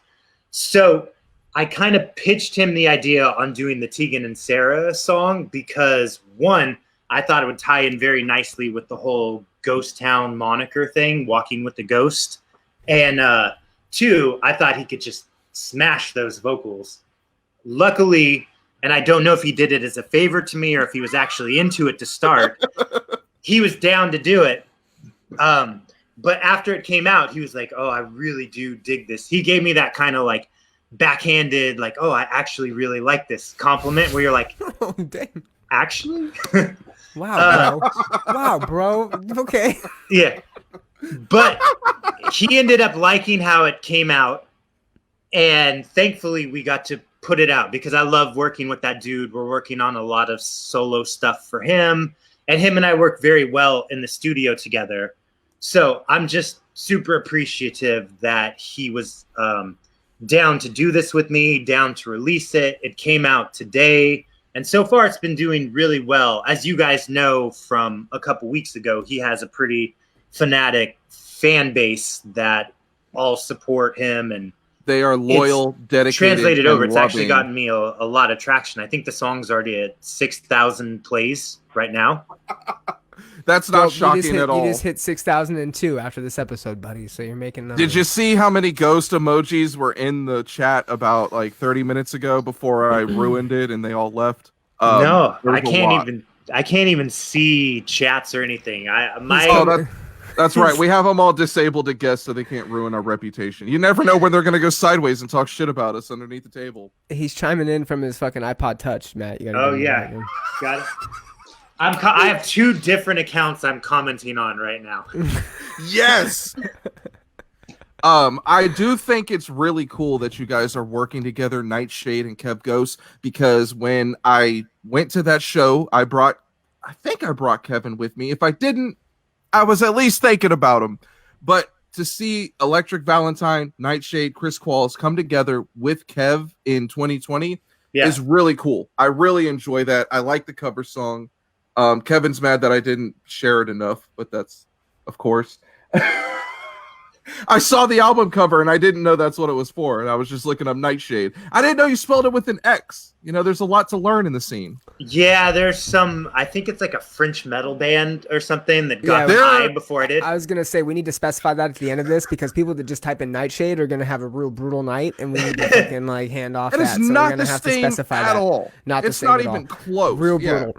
So I kind of pitched him the idea on doing the Tegan and Sarah song because, one, I thought it would tie in very nicely with the whole Ghost Town moniker thing, Walking with the Ghost. And two, I thought he could just smash those vocals. Luckily, and I don't know if he did it as a favor to me or if he was actually into it to start, he was down to do it. But after it came out, he was like, oh, I really do dig this. He gave me that kind of like backhanded, like, oh, I actually really like this compliment where you're like, Oh damn. actually? Wow, bro. Wow, bro. Okay. Yeah. But he ended up liking how it came out. And thankfully we got to put it out because I love working with that dude. We're working on a lot of solo stuff for him. And him and I work very well in the studio together. So I'm just super appreciative that he was down to do this with me, down to release it. It came out today. And so far it's been doing really well. As you guys know from a couple weeks ago, he has a pretty fanatic fan base that all support him, and They are loyal, dedicated. translated and over. It's actually loving. gotten me a lot of traction. I think the song's already at 6,000 plays right now. That's Bro, not shocking at all. You just hit 6,002 after this episode, buddy. So you're making numbers. Did you see how many ghost emojis were in the chat about like 30 minutes ago before I ruined it and they all left? No, there was I a can't lot. even see chats or anything. Oh, that's right. We have them all disabled to guests so they can't ruin our reputation. You never know when they're going to go sideways and talk shit about us underneath the table. He's chiming in from his fucking iPod Touch, Matt. You gotta Oh give him yeah, that, man. got it. I have two different accounts I'm commenting on right now. Yes. I do think it's really cool that you guys are working together, Nightshade and Kev Ghost, because when I went to that show, I think I brought Kevin with me. If I didn't, I was at least thinking about him. But to see Electric Valentine, Nightshade, Chris Qualls come together with Kev in 2020 is really cool. I really enjoy that. I like the cover song. Kevin's mad that I didn't share it enough, but that's, of course. I saw the album cover and I didn't know that's what it was for. And I was just looking up Nightshade. I didn't know you spelled it with an X. You know, there's a lot to learn in the scene. Yeah, there's some, I think it's like a French metal band or something that got high before I did. I was going to say, we need to specify that at the end of this because people that just type in Nightshade are going to have a real brutal night and we need to fucking like hand off that. It's So we're not going to the have to same specify at that. all. It's not even close. Real brutal.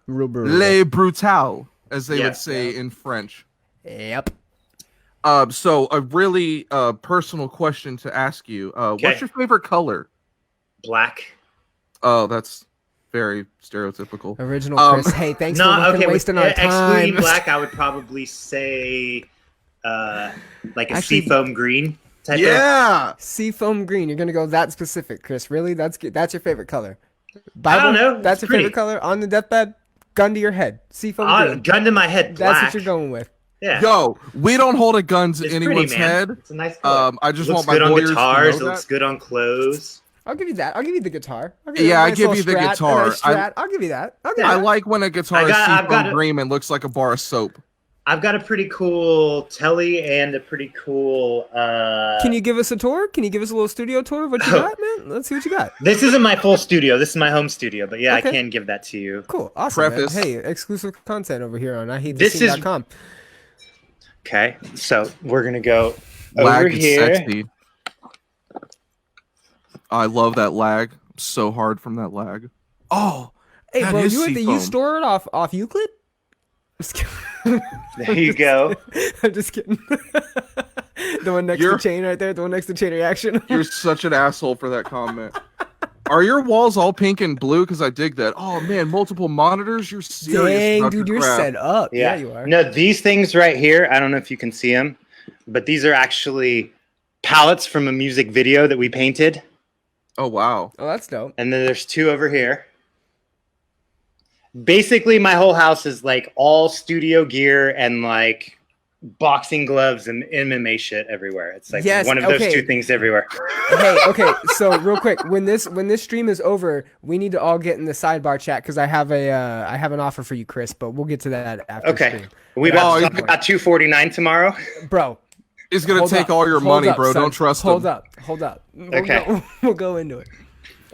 Real brutal. Les brutales, as they would say in French. Yep. So a really personal question to ask you. What's your favorite color? Black. Oh, that's very stereotypical. Original Chris. Hey, thanks for wasting our time. Excluding black, I would probably say like a seafoam green type of. Seafoam green. You're gonna go that specific, Chris. Really? That's good. That's your favorite color. I don't know. That's your favorite color on the deathbed? Gun to your head. Seafoam green. Gun to my head, black. That's what you're going with. Yeah. Yo, we don't hold a gun to anyone's head. It's a nice color. I just want my lawyers to know that. It looks good on guitars. It It looks good on clothes. I'll give you that. I'll give you the guitar. I give you the guitar. I'll give you that. I like when a guitar is seafoam green and looks like a bar of soap. I've got a pretty cool telly and a pretty cool. Can you give us a tour? Can you give us a little studio tour of what you got, man? Let's see what you got. This isn't my full studio. This is my home studio, but yeah, I can give that to you. Cool, awesome. Man. Hey, exclusive content over here on iHateTheScene.com. Okay, so we're gonna go over here. Sexy. I love that lag. I'm so hard from that lag. Oh, hey, bro, you store it off Euclid? Just kidding. There you go. I'm just kidding. The one next to Chain right there. The one next to Chain Reaction. You're such an asshole for that comment. Are your walls all pink and blue? Because I dig that. Oh, man, multiple monitors? You're serious. Dang, dude, you're set up. Yeah, you are. No, these things right here, I don't know if you can see them, but these are actually palettes from a music video that we painted. Oh, wow. Oh, that's dope. And then there's two over here. Basically, my whole house is like all studio gear and like boxing gloves and MMA shit everywhere. It's like one of those two things everywhere. Hey, okay. So real quick, when this stream is over, we need to all get in the sidebar chat because I have an offer for you, Chris. But we'll get to that after. Okay. Stream. We about $249 tomorrow, bro. It's gonna take all your money, bro. Don't trust him. Hold up. We'll go into it.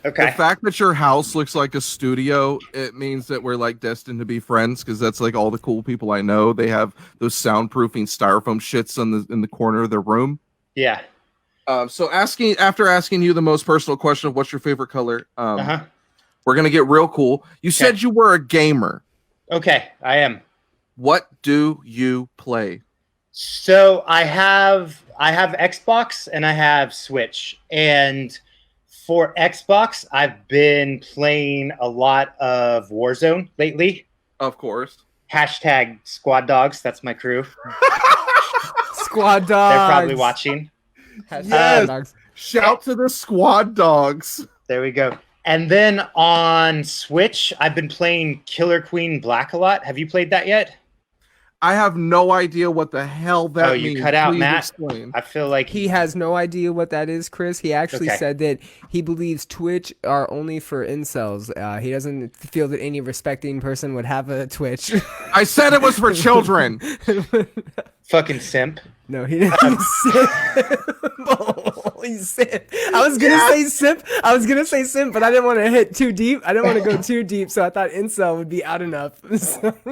Okay. The fact that your house looks like a studio, it means that we're like destined to be friends because that's like all the cool people I know. They have those soundproofing styrofoam shits in the corner of their room. Yeah. So after asking you the most personal question of what's your favorite color, we're gonna get real cool. You said you were a gamer. Okay, I am. What do you play? So I have Xbox and I have Switch, and for Xbox, I've been playing a lot of Warzone lately. Of course. Hashtag Squad Dogs. That's my crew. Squad Dogs. They're probably watching. Yes. Shout to the Squad Dogs. There we go. And then on Switch, I've been playing Killer Queen Black a lot. Have you played that yet? I have no idea what the hell that means. Oh, you cut out, Please Matt? Explain. I feel like he has no idea what that is, Chris. He actually said that he believes Twitch are only for incels. He doesn't feel that any respecting person would have a Twitch. I said it was for children. Fucking simp. No, he didn't. Holy shit. I was gonna say simp, but I didn't want to hit too deep. I didn't want to go too deep, so I thought incel would be out enough.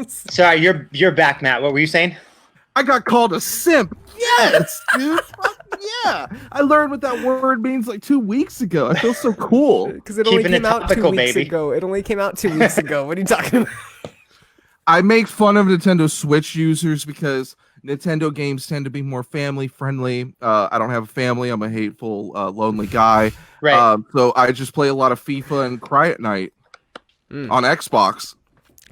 Sorry, you're back, Matt. What were you saying? I got called a simp. Yes, dude. Fuck yeah. I learned what that word means like 2 weeks ago. I feel so cool. Because it only came out 2 weeks ago. It only came out 2 weeks ago. What are you talking about? I make fun of Nintendo Switch users because Nintendo games tend to be more family friendly. I don't have a family. I'm a hateful, lonely guy. Right. So I just play a lot of FIFA and cry at night on Xbox.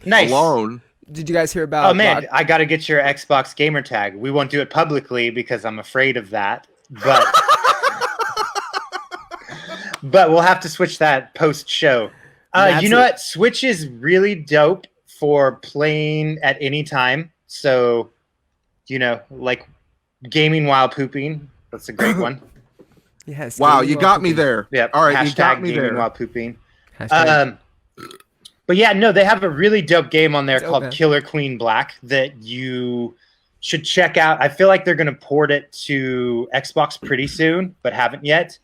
Nice. Alone. Did you guys hear about? Oh man, I got to get your Xbox gamer tag. We won't do it publicly because I'm afraid of that. but we'll have to switch that post show. You know what? Switch is really dope for playing at any time. So, like gaming while pooping. That's a great one. Yes. Wow, you got me there. Yeah. All right, hashtag you got me gaming there. while pooping. Hashtag. But yeah, no, they have a really dope game on there called man. Killer Queen Black that you should check out. I feel like they're going to port it to Xbox pretty soon, but haven't yet.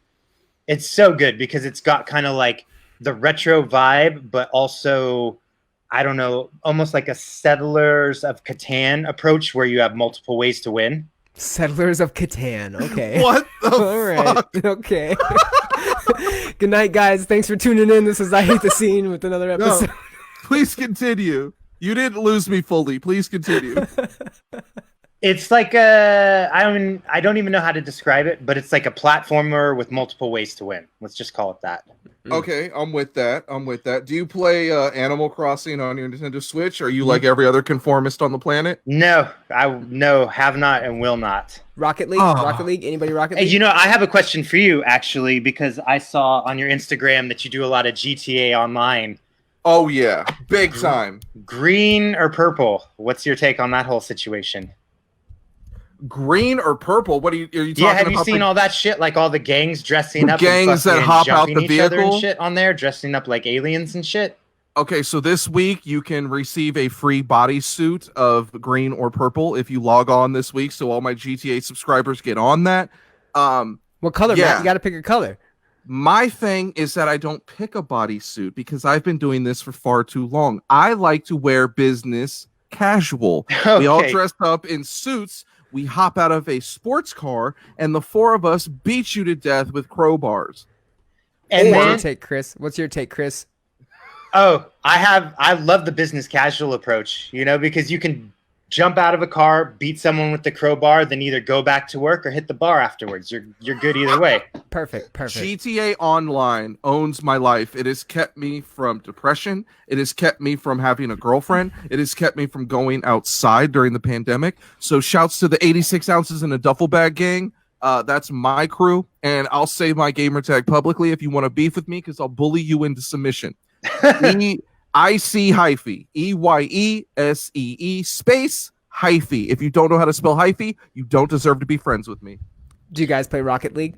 It's so good because it's got kind of like the retro vibe, but also, I don't know, almost like a Settlers of Catan approach where you have multiple ways to win. Settlers of Catan. Okay. What the All fuck? right. Okay. Good night, guys. Thanks for tuning in. This is I Hate the Scene with another episode. No, please continue. You didn't lose me fully. Please continue. It's like I don't even know how to describe it, but it's like a platformer with multiple ways to win. Let's just call it that. Okay, I'm with that. Do you play Animal Crossing on your Nintendo Switch? Or are you like every other conformist on the planet? No, have not and will not. Rocket League? Oh. Rocket League? Anybody Rocket Hey, League? I have a question for you actually, because I saw on your Instagram that you do a lot of GTA Online. Oh yeah, big time. Green or purple? What's your take on that whole situation? Green or purple? What are you talking about? Yeah, have you seen all that shit? Like all the gangs dressing up, gangs and that hop out jumping the each other and vehicle? shit on there, dressing up like aliens and shit. Okay, so this week you can receive a free bodysuit of green or purple if you log on this week. So all my GTA subscribers get on that. What color, yeah. Matt? You got to pick a color. My thing is that I don't pick a bodysuit because I've been doing this for far too long. I like to wear business casual. We all Okay. dressed up in suits. We hop out of a sports car, and the four of us beat you to death with crowbars. And What's then, your take, Chris? What's your take, Chris? I love the business casual approach, because you can jump out of a car, beat someone with the crowbar, then either go back to work or hit the bar afterwards. You're good either way. Perfect. GTA Online owns my life. It has kept me from depression. It has kept me from having a girlfriend. It has kept me from going outside during the pandemic. So shouts to the 86 ounces in a duffel bag gang. That's my crew, and I'll say my gamer tag publicly if you want to beef with me because I'll bully you into submission. IC EYESEE space hyphy. If you don't know how to spell hyphy, you don't deserve to be friends with me. Do you guys play Rocket League?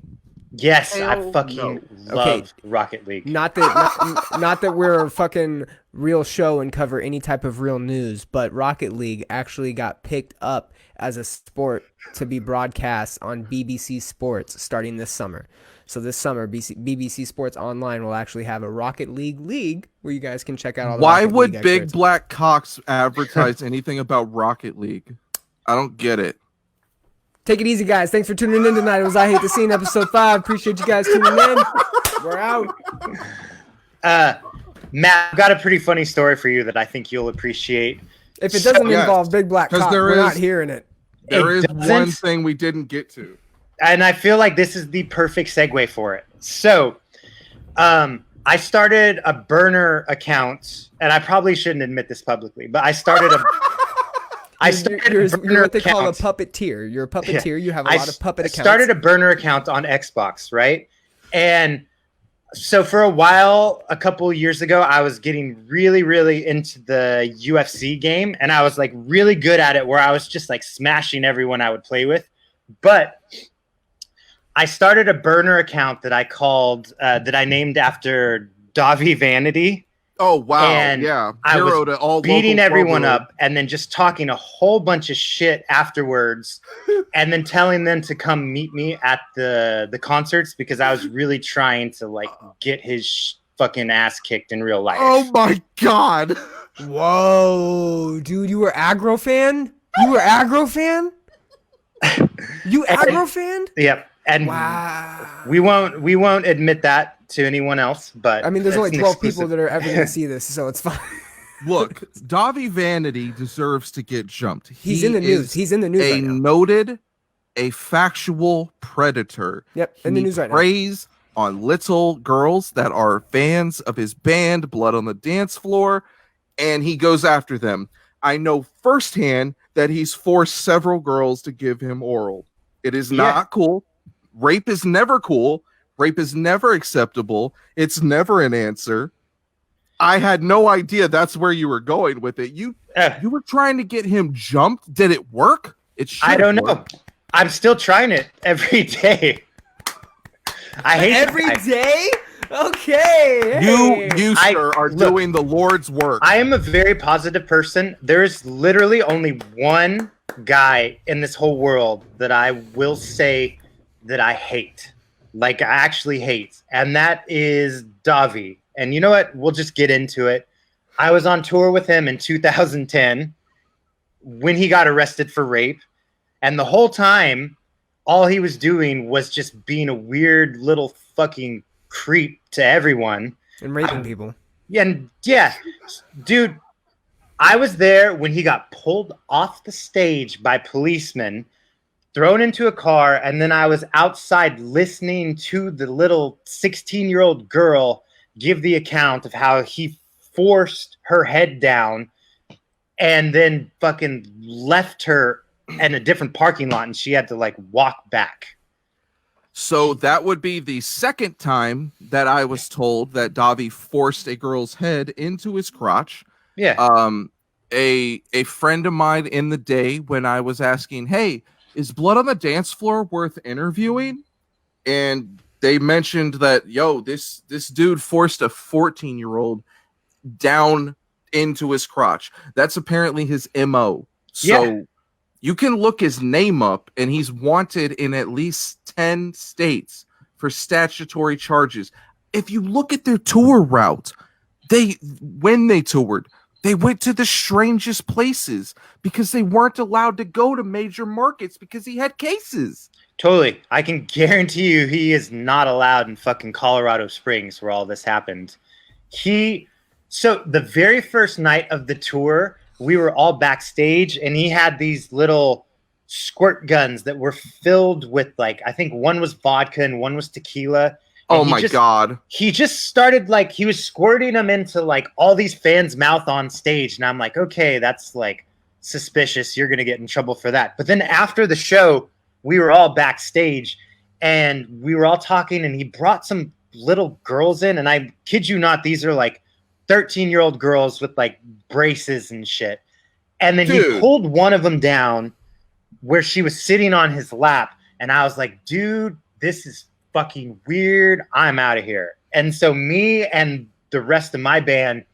Yes, I Hell fucking no. love Rocket League. Not that we're a fucking real show and cover any type of real news, but Rocket League actually got picked up as a sport to be broadcast on BBC Sports starting this summer. So this summer, BBC Sports Online will actually have a Rocket League where you guys can check out all the Why Rocket would League big experts. black cocks advertise anything about Rocket League? I don't get it. Take it easy, guys. Thanks for tuning in tonight. It was I Hate the Scene, episode 5. Appreciate you guys tuning in. We're out. Matt, I've got a pretty funny story for you that I think you'll appreciate. If it doesn't Yes. involve big black 'Cause cock, there we're is- not hearing it. There It is doesn't- one thing we didn't get to. And I feel like this is the perfect segue for it. So, I started a burner account, and I probably shouldn't admit this publicly, but I started a You're what they call a account. puppeteer. You're a puppeteer. Yeah. You have a lot of puppet accounts. Started a burner account on Xbox, right? And so for a while, a couple years ago, I was getting really, really into the UFC game, and I was like really good at it, where I was just like smashing everyone I would play with. But I started a burner account that I called that I named after Dahvey Vanity. Oh wow! And yeah, I was hero to all beating local everyone club up and then just talking a whole bunch of shit afterwards and then telling them to come meet me at the concerts because I was really trying to like get his fucking ass kicked in real life. Oh my god! Whoa, dude, you were aggro fan? You were aggro fan? You aggro fan? Yep. And Wow. we won't admit that to anyone else, but I mean, there's it's only an 12 people exclusive. that are ever going to see this, so it's fine. Look, Dahvey Vanity deserves to get jumped. He's He in the news. is He's in the news a right now. noted, a factual predator. Yep, in the news right now. Preys on little girls that are fans of his band, Blood on the Dance Floor, and he goes after them. I know firsthand that he's forced several girls to give him oral. It is not cool. Rape is never cool. Rape is never acceptable. It's never an answer. I had no idea that's where you were going with it. You were trying to get him jumped. Did it work? I don't know. I'm still trying it every day. I hate every day. Okay. You sir, are doing the Lord's work. I am a very positive person. There's literally only one guy in this whole world that I will say that I hate. Like, I actually hate. And that is Dahvey. And you know what? We'll just get into it. I was on tour with him in 2010 when he got arrested for rape. And the whole time, all he was doing was just being a weird little fucking creep to everyone. And raping people. And yeah, dude, I was there when he got pulled off the stage by policemen, thrown into a car, and then I was outside listening to the little 16-year-old girl give the account of how he forced her head down and then fucking left her in a different parking lot, and she had to like walk back. So that would be the second time that I was told that Dahvey forced a girl's head into his crotch. Yeah. A friend of mine in the day, when I was asking, hey, is Blood on the Dance Floor worth interviewing? And they mentioned that, yo, this dude forced a 14-year-old down into his crotch. That's apparently his MO. So you can look his name up, and he's wanted in at least 10 states for statutory charges. If you look at their tour route, when they toured, they went to the strangest places because they weren't allowed to go to major markets because he had cases. Totally. I can guarantee you he is not allowed in fucking Colorado Springs where all this happened. So the very first night of the tour, we were all backstage, and he had these little squirt guns that were filled with, like, I think one was vodka and one was tequila. Oh my God. He just started, like, he was squirting them into, like, all these fans' mouth on stage. And I'm like, okay, that's, like, suspicious. You're going to get in trouble for that. But then after the show, we were all backstage, and we were all talking, and he brought some little girls in. And I kid you not, these are, like, 13-year-old girls with, like, braces and shit. And then he pulled one of them down where she was sitting on his lap. And I was like, dude, this is fucking weird. I'm out of here. And so me and the rest of my band,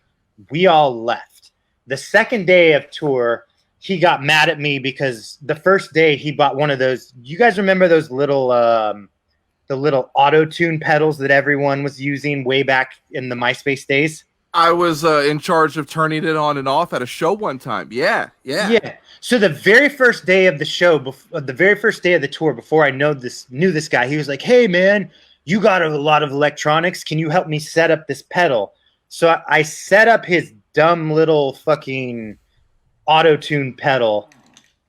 we all left. The second day of tour, he got mad at me because the first day he bought one of those. You guys remember those little the little auto-tune pedals that everyone was using way back in the MySpace days? I was in charge of turning it on and off at a show one time. Yeah. So the very first day of the show, the very first day of the tour, before I knew this guy, he was like, "Hey man, you got a lot of electronics. Can you help me set up this pedal?" So I set up his dumb little fucking auto-tune pedal,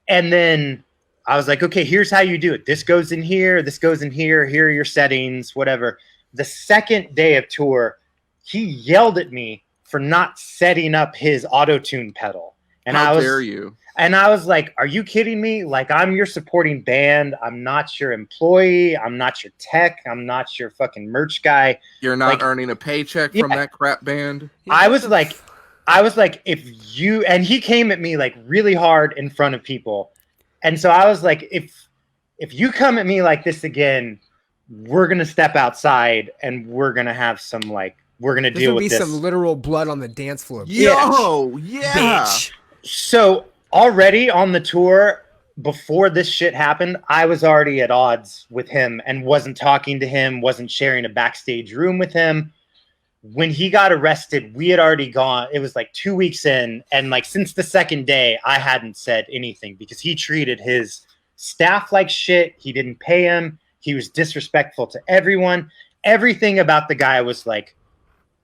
and then I was like, "Okay, here's how you do it. This goes in here. This goes in here. Here are your settings. Whatever." The second day of tour, he yelled at me for not setting up his auto-tune pedal. And How dare you? And I was like, are you kidding me? Like, I'm your supporting band. I'm not your employee. I'm not your tech. I'm not your fucking merch guy. You're not earning a paycheck from that crap band. I was like, if you, and he came at me like really hard in front of people. And so I was like, if you come at me like this again, we're going to step outside and we're going to have some like, we're going to deal with this. There's going to be some literal blood on the dance floor. Yo, yeah. Bitch. So already on the tour, before this shit happened, I was already at odds with him and wasn't talking to him, wasn't sharing a backstage room with him. When he got arrested, we had already gone. It was like 2 weeks in. And like since the second day, I hadn't said anything because he treated his staff like shit. He didn't pay him. He was disrespectful to everyone. Everything about the guy was like,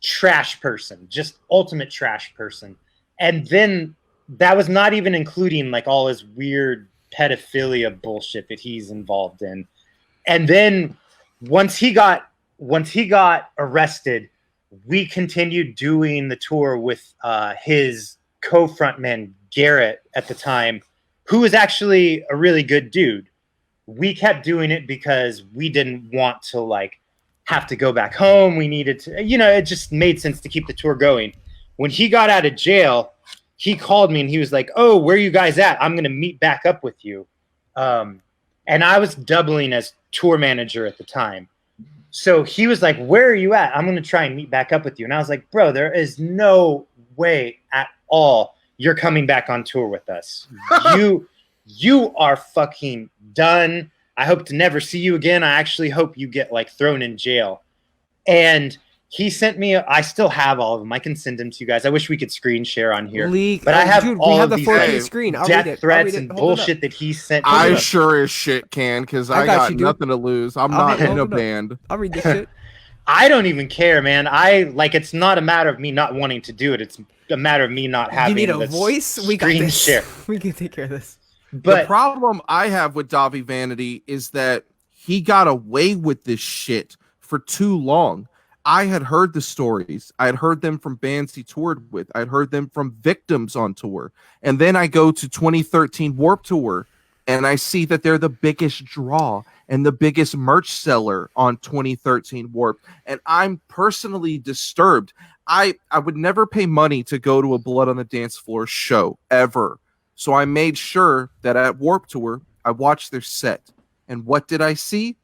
trash person, just ultimate trash person. And then that was not even including like all his weird pedophilia bullshit that he's involved in. And then once he got arrested, we continued doing the tour with his co-frontman Garrett at the time, who was actually a really good dude. we kept doing it because we didn't want to like have to go back home. We needed to, you know, it just made sense to keep the tour going. When he got out of jail, he called me and he was like, "Oh, where are you guys at? I'm going to meet back up with you." And I was doubling as tour manager at the time. So he was like, "Where are you at? I'm going to try and meet back up with you." And I was like, "Bro, there is no way at all you're coming back on tour with us. You are fucking done. I hope to never see you again. I actually hope you get like thrown in jail." And he sent me, I still have all of them. I can send them to you guys. I wish we could screen share on here. But I have dude, all we have of the these 4K screen. I'll read death it. threats and bullshit that he sent. I sure as shit can, because I got you, dude. nothing to lose. I'm not in a band. I'll read this shit. I don't even care, man. It's not a matter of me not wanting to do it. It's a matter of me not having. You need a voice? We got this. Share. We can take care of this. But the problem I have with Dahvey Vanity is that he got away with this shit for too long. I had heard the stories. I had heard them from bands he toured with. I had heard them from victims on tour. And then I go to 2013 Warped Tour and I see that they're the biggest draw and the biggest merch seller on 2013 Warped. And I'm personally disturbed. I would never pay money to go to a Blood on the Dance Floor show, ever. So I made sure that at Warped Tour, I watched their set. And what did I see?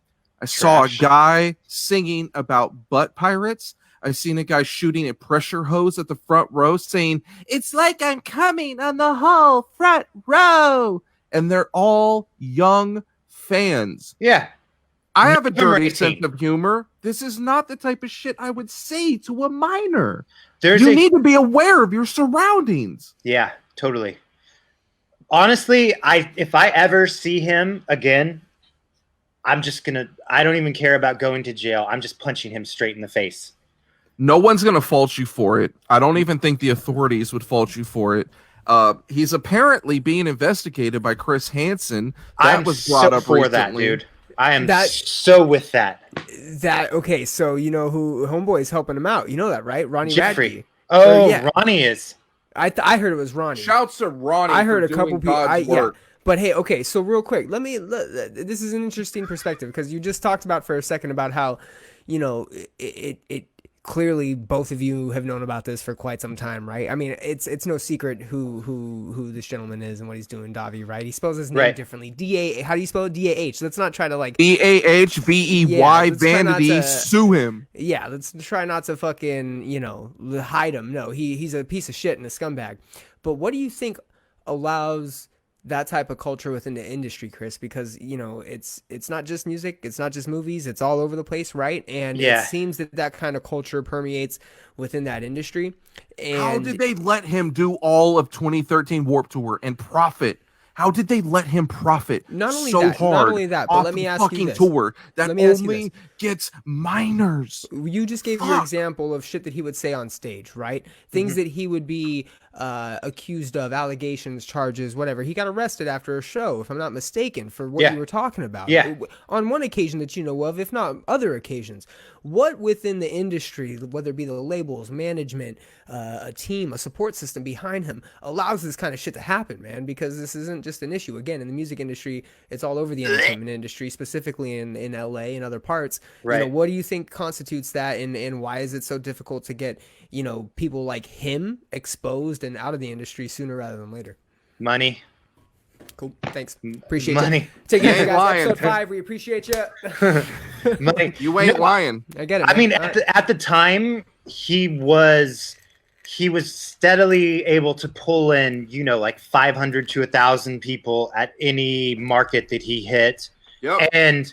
I saw a guy singing about butt pirates. I seen a guy shooting a pressure hose at the front row saying, "It's like I'm coming on the whole front row." And they're all young fans. Yeah. I have a dirty sense of humor. This is not the type of shit I would say to a minor. You need to be aware of your surroundings. Yeah, totally. Honestly, if I ever see him again, I don't even care about going to jail. I'm just punching him straight in the face. No one's going to fault you for it. I don't even think the authorities would fault you for it. He's apparently being investigated by Chris Hansen. That was brought up recently. That, dude. I am so with that. Okay, so you know who Homeboy's helping him out. You know that, right? Ronnie Jeffrey. Radke. Oh, yeah. Ronnie is. I heard it was Ronnie. Shouts to Ronnie. I heard a couple people. Yeah. But hey, okay, so real quick, this is an interesting perspective because you just talked about for a second about how, you know, it clearly both of you have known about this for quite some time, right? I mean, it's no secret who this gentleman is and what he's doing, Dahvey, right? He spells his name differently. How do you spell it? D-A-H. Let's not try to like D-A-H-V-E-Y Vanity, sue him. Yeah, let's try not to fucking, you know, hide him. No, he's a piece of shit and a scumbag. But what do you think allows that type of culture within the industry, Chris? Because, you know, it's not just music, it's not just movies, it's all over the place, right? And it seems that kind of culture permeates within that industry. And how did they let him do all of 2013 Warped Tour and profit? How did they let him profit not only that, but let me ask you this. Tour that only gets minors. You just gave your example of shit that he would say on stage, right? Things that he would be accused of, allegations, charges, whatever. He got arrested after a show, if I'm not mistaken, for what you were talking about. Yeah. On one occasion that you know of, if not other occasions. What within the industry, whether it be the labels, management, a team, a support system behind him, allows this kind of shit to happen, man? Because this isn't just an issue. Again, in the music industry, it's all over the entertainment industry, specifically in LA and other parts. Right. You know, what do you think constitutes that, and why is it so difficult to get, you know, people like him exposed and out of the industry sooner rather than later? Money. Cool. Thanks. Appreciate Money. you. Take care, guys. Episode 5. We appreciate you. Money. You ain't lying. I get it. Man. I mean, at the time, he was steadily able to pull in, you know, like 500 to 1,000 people at any market that he hit. Yep. And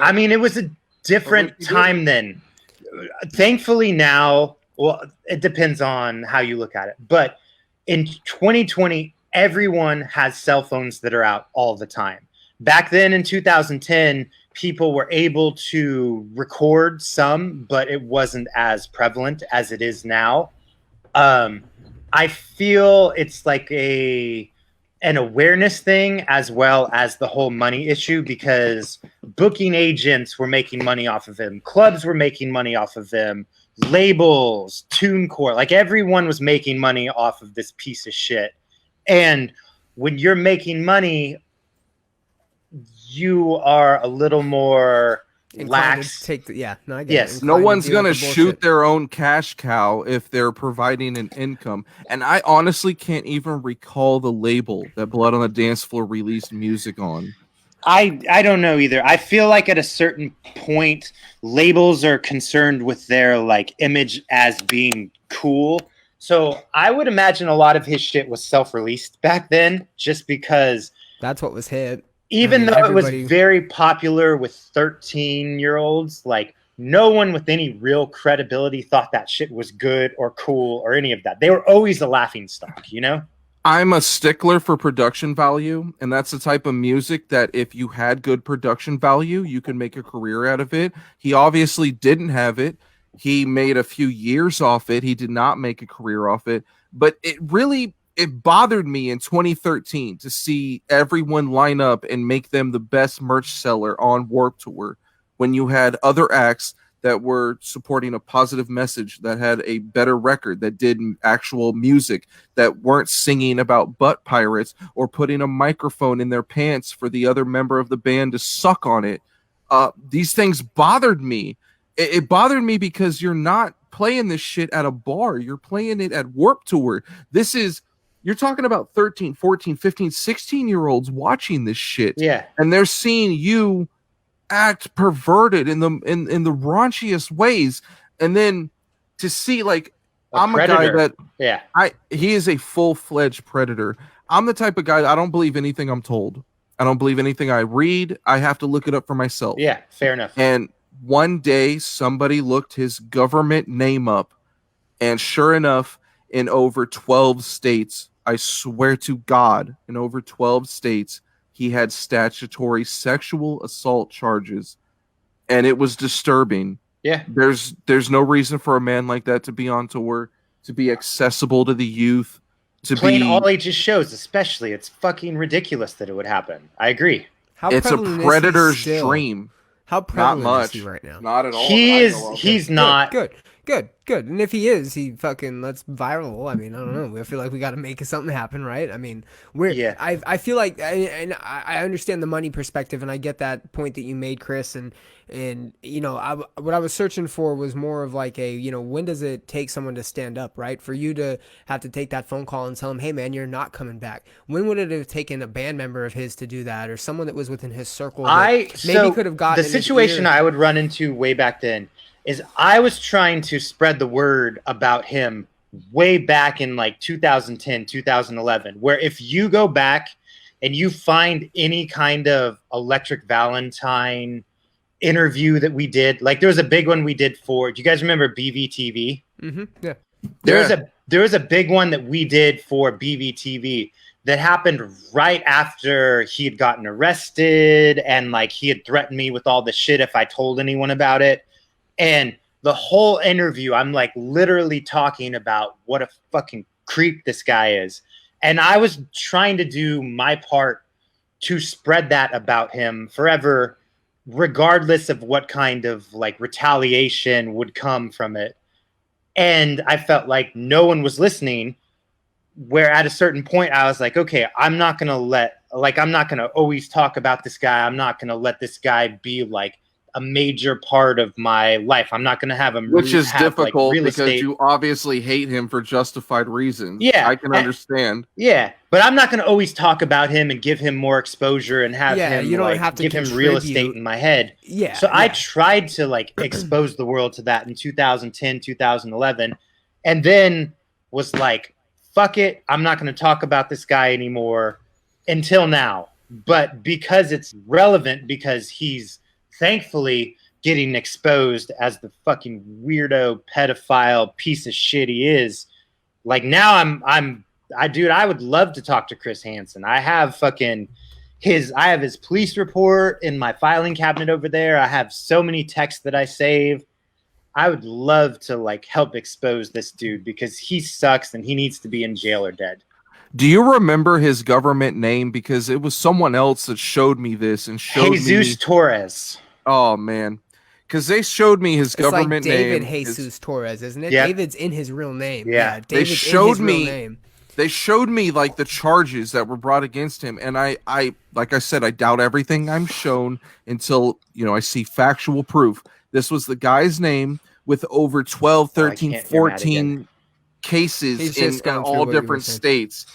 I mean, it was a different time then. Thankfully now, well, it depends on how you look at it. But in 2020, everyone has cell phones that are out all the time. Back then in 2010, people were able to record some, but it wasn't as prevalent as it is now. I feel it's like an awareness thing as well as the whole money issue, because booking agents were making money off of him. Clubs were making money off of him. Labels, TuneCore, like everyone was making money off of this piece of shit. And when you're making money, you are a little more lax. Take the, yeah, no, I get Yes. it. No Inclined to one's deal with gonna the shoot bullshit. their own cash cow if they're providing an income. And I honestly can't even recall the label that Blood on the Dance Floor released music on. I don't know either. I feel like at a certain point, labels are concerned with their like image as being cool. So I would imagine a lot of his shit was self-released back then, just because That's what was hit. even I mean, though everybody- it was very popular with 13-year-olds, like no one with any real credibility thought that shit was good or cool or any of that. They were always a laughing stock, you know? I'm a stickler for production value, and that's the type of music that if you had good production value, you could make a career out of it. He obviously didn't have it. He made a few years off it. He did not make a career off it. But it bothered me in 2013 to see everyone line up and make them the best merch seller on Warped Tour when you had other acts that were supporting a positive message, that had a better record, that did actual music, that weren't singing about butt pirates or putting a microphone in their pants for the other member of the band to suck on it. These things bothered me. It bothered me because you're not playing this shit at a bar. You're playing it at Warped Tour. You're talking about 13, 14, 15, 16-year-olds watching this shit. Yeah. And they're seeing you act perverted in the raunchiest ways, and then to see like I'm a guy that he is a full-fledged predator. I'm the type of guy that I don't believe anything I'm told. I don't believe anything I read. I have to look it up for myself. Yeah, fair enough. And one day somebody looked his government name up, and sure enough, in over 12 states, I swear to God, in over 12 states, he had statutory sexual assault charges, and it was disturbing. Yeah. There's no reason for a man like that to be on tour, to be accessible to the youth, to playing be all ages shows, especially. It's fucking ridiculous that it would happen. I agree. How it's a prevalent is he predator's still? dream. How Not prevalent much. is he right now? Not at all. He's not. Good. And if he is, he fucking let's viral. I mean, I don't know. I feel like we got to make something happen, right? I mean, I feel like, and I understand the money perspective, and I get that point that you made, Chris. And you know, what I was searching for was more of like a, you know, when does it take someone to stand up, right? For you to have to take that phone call and tell him, hey man, you're not coming back. When would it have taken a band member of his to do that, or someone that was within his circle? Maybe could have gotten the situation I would run into way back then. Is I was trying to spread the word about him way back in like 2010, 2011, where if you go back and you find any kind of Electric Valentine interview that we did, like there was a big one we did for, do you guys remember BVTV? Mm-hmm. Yeah. There was a big one that we did for BVTV that happened right after he had gotten arrested, and like he had threatened me with all the shit if I told anyone about it. And the whole interview, I'm like literally talking about what a fucking creep this guy is. And I was trying to do my part to spread that about him forever, regardless of what kind of like retaliation would come from it. And I felt like no one was listening, where at a certain point I was like, okay, I'm not going to always talk about this guy. I'm not going to let this guy be like a major part of my life. I'm not going to have him, which is difficult like, because you obviously hate him for justified reasons. Yeah, I can understand. Yeah, but I'm not going to always talk about him and give him more exposure and have him you don't have to give him real estate in my head. Yeah. So I tried to like expose the world to that in 2010, 2011, and then was like, fuck it, I'm not going to talk about this guy anymore until now. But because it's relevant, because he's thankfully getting exposed as the fucking weirdo pedophile piece of shit he is, like now I would love to talk to Chris Hansen. I have his police report in my filing cabinet over there. I have so many texts that I save. I would love to like help expose this dude because he sucks and he needs to be in jail or dead. Do you remember his government name? Because it was someone else that showed me this and showed Jesus Torres. Oh man, because they showed me his government like David name. Jesus Torres, isn't it? Yeah. David's in his real name. Yeah. David's showed in his real me- name. They showed me like the charges that were brought against him, and I like I said, I doubt everything I'm shown until I see factual proof. This was the guy's name with over 12, 13, 14 cases in all different states.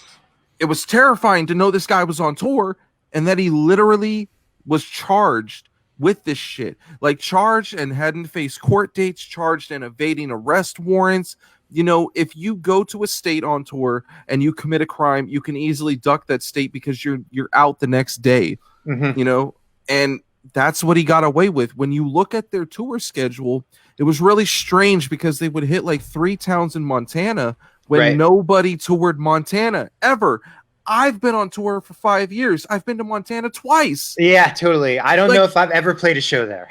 It was terrifying to know this guy was on tour and that he literally was charged with this shit. Like charged and hadn't faced court dates, charged and evading arrest warrants. If you go to a state on tour and you commit a crime, you can easily duck that state because you're out the next day. And that's what he got away with. When you look at their tour schedule, it was really strange because they would hit like 3 towns in Montana when nobody toured Montana ever. I've been on tour for 5 years. I've been to Montana twice. Yeah, totally. I don't know if I've ever played a show there.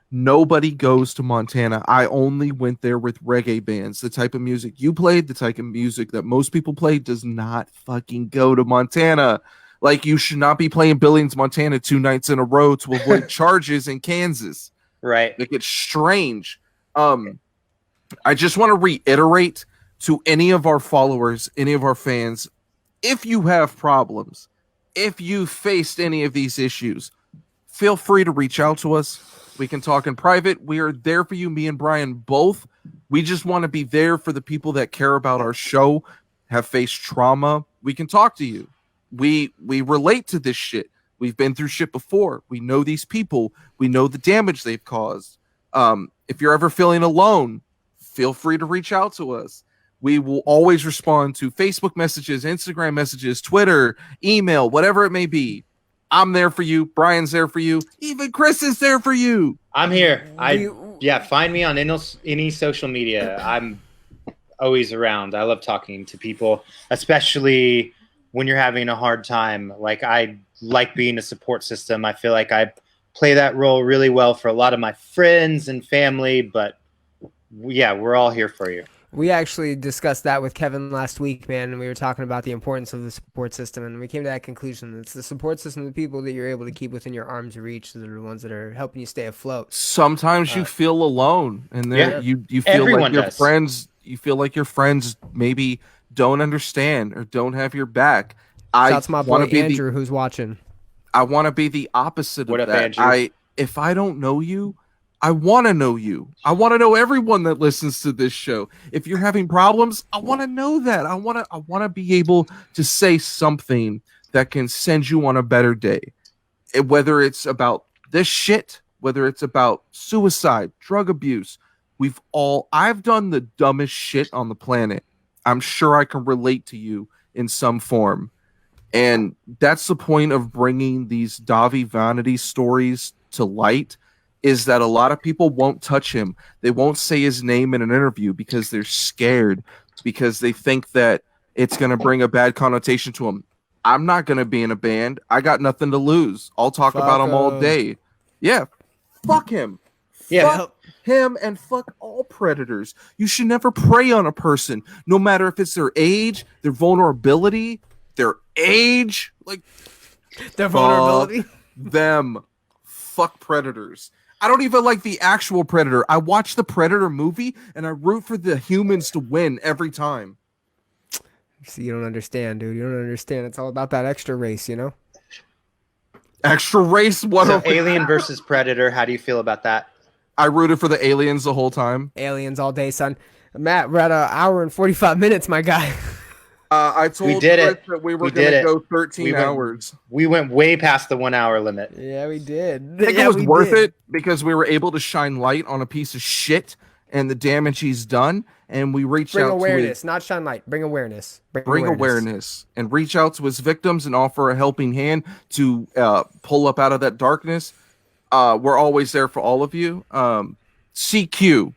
Nobody goes to Montana. I only went there with reggae bands. The type of music you played, the type of music that most people play does not fucking go to Montana. Like, you should not be playing Billings, Montana 2 nights in a row to avoid charges in Kansas. Right. Like, it's strange. I just want to reiterate to any of our followers, any of our fans, if you have problems, if you faced any of these issues, feel free to reach out to us. We can talk in private. We are there for you, me and Bryan both. We just want to be there for the people that care about our show, have faced trauma. We can talk to you. We relate to this shit. We've been through shit before. We know these people. We know the damage they've caused. If you're ever feeling alone, feel free to reach out to us. We will always respond to Facebook messages, Instagram messages, Twitter, email, whatever it may be. I'm there for you. Bryan's there for you. Even Chris is there for you. I'm here. Find me on any social media. I'm always around. I love talking to people, especially when you're having a hard time. Like, I like being a support system. I feel like I play that role really well for a lot of my friends and family, but yeah, we're all here for you. We actually discussed that with Kevin last week, man, and we were talking about the importance of the support system, and we came to that conclusion. It's the support system, the people that you're able to keep within your arm's reach that are the ones that are helping you stay afloat. Sometimes you feel alone, and then you feel like your friends. You feel like your friends maybe don't understand or don't have your back. That's my boy Andrew, who's watching. I want to be the opposite of that. Andrew? If I don't know you, I want to know you. I want to know everyone that listens to this show. If you're having problems, I want to know that. I want to be able to say something that can send you on a better day. Whether it's about this shit, whether it's about suicide, drug abuse, I've done the dumbest shit on the planet. I'm sure I can relate to you in some form. And that's the point of bringing these Dahvey Vanity stories to light, is that a lot of people won't touch him. They won't say his name in an interview because they're scared, because they think that it's going to bring a bad connotation to him. I'm not going to be in a band. I got nothing to lose. I'll talk about him all day. Yeah, fuck him. Yeah, fuck him and fuck all predators. You should never prey on a person, no matter if it's their age, their vulnerability, their age, like their vulnerability. Them. Fuck predators. I don't even like the actual Predator. I watch the Predator movie and I root for the humans to win every time. See, you don't understand, dude. You don't understand. It's all about that extra race, you know? Extra race? What? So Alien versus Predator. How do you feel about that? I rooted for the aliens the whole time. Aliens all day, son. Matt, we're at an hour and 45 minutes, my guy. I told Chris that we were going to go 13 hours. We went way past the 1 hour limit. Yeah, we did. I think it was worth it because we were able to shine light on a piece of shit and the damage he's done. And we reached out to awareness, not shine light. Bring awareness. Bring awareness and reach out to his victims and offer a helping hand to pull up out of that darkness. We're always there for all of you. CQ,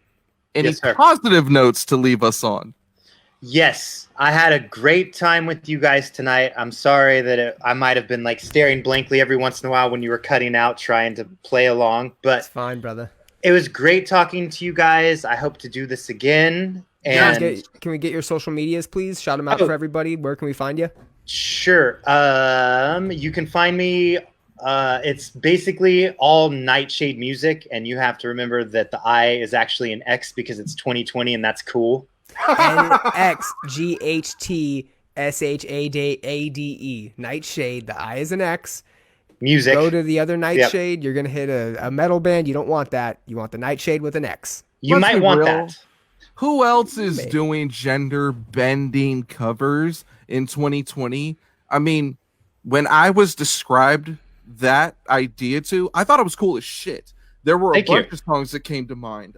any positive notes to leave us on? Yes, I had a great time with you guys tonight. I'm sorry that I might have been like staring blankly every once in a while when you were cutting out trying to play along, but it's fine, brother. It was great talking to you guys. I hope to do this again. And can we get your social medias, please? Shout them out for everybody. Where can we find you? Sure. You can find me. It's basically all Nightshade music, and you have to remember that the I is actually an X because it's 2020, and that's cool. NXGHTSHADE. NXGHTSHADE. Nightshade. The I is an X. Music. Go to the other Nightshade. You're going to hit a metal band. You don't want that. You want the Nightshade with an X. You Let's might be want real. that. Who else is Maybe. doing gender bending covers in 2020? I mean, when I was described that idea to, I thought it was cool as shit. There were a bunch of songs that came to mind.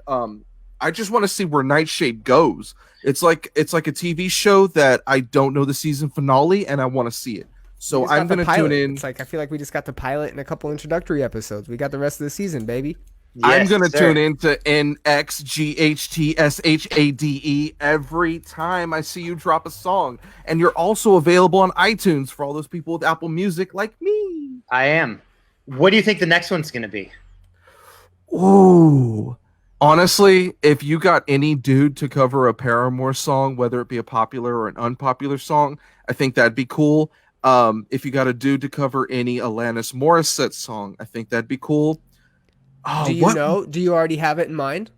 I just want to see where Nightshade goes. It's like a TV show that I don't know the season finale, and I want to see it. So I'm going to tune in. It's like I feel like we just got the pilot and a couple introductory episodes. We got the rest of the season, baby. I'm going to tune into NXGHTSHADE every time I see you drop a song. And you're also available on iTunes for all those people with Apple Music like me. I am. What do you think the next one's going to be? Ooh. Honestly, if you got any dude to cover a Paramore song, whether it be a popular or an unpopular song, I think that'd be cool. If you got a dude to cover any Alanis Morissette song, I think that'd be cool. Oh, do you know? Do you already have it in mind?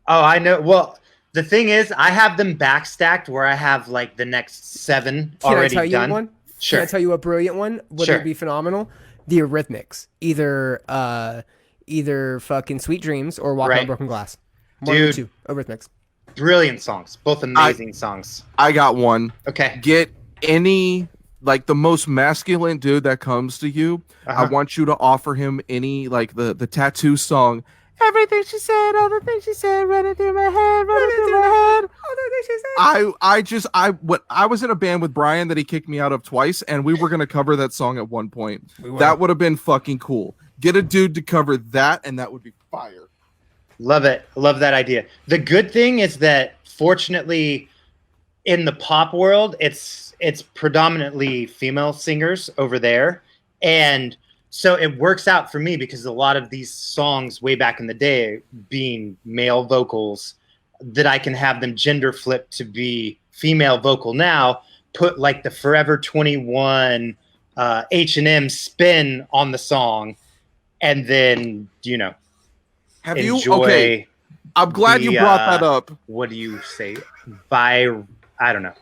Oh, I know. Well, the thing is, I have them backstacked where I have like the next 7 already done. Can I tell you one? Sure. Can I tell you a brilliant one? Would it be phenomenal? The Eurythmics. Either fucking Sweet Dreams or Walk on Broken Glass. One of the two. Eurythmics. Brilliant songs. Both amazing songs. I got one. Okay. Get any, like the most masculine dude that comes to you. I want you to offer him any, like the tattoo song. Everything she said, all the things she said, running through my head, running through my head. I was in a band with Bryan that he kicked me out of twice, and we were gonna cover that song at one point. That would have been fucking cool. Get a dude to cover that, and that would be fire. Love it. Love that idea. The good thing is that, fortunately, in the pop world, it's predominantly female singers over there, and so it works out for me because a lot of these songs way back in the day being male vocals, that I can have them gender flipped to be female vocal now, put like the Forever 21 H&M spin on the song, and then, you know, enjoy. I'm glad you brought that up. What do you say? I don't know.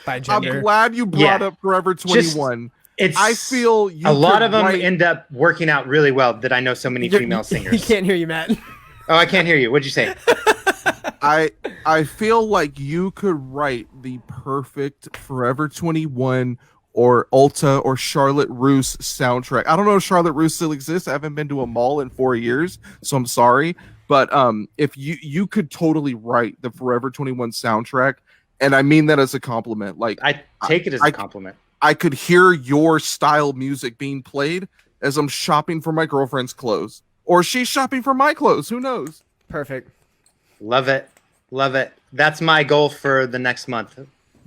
By gender. I'm glad you brought up Forever 21. I feel a lot of them end up working out really well that I know so many female singers. He can't hear you, Matt. Oh, I can't hear you. What'd you say? I feel like you could write the perfect Forever 21 or Ulta or Charlotte Russe soundtrack. I don't know if Charlotte Russe still exists. I haven't been to a mall in 4 years, so I'm sorry. But if you could totally write the Forever 21 soundtrack, and I mean that as a compliment. Like I take it as a compliment. I could hear your style music being played as I'm shopping for my girlfriend's clothes. Or she's shopping for my clothes. Who knows? Perfect. Love it. Love it. That's my goal for the next month.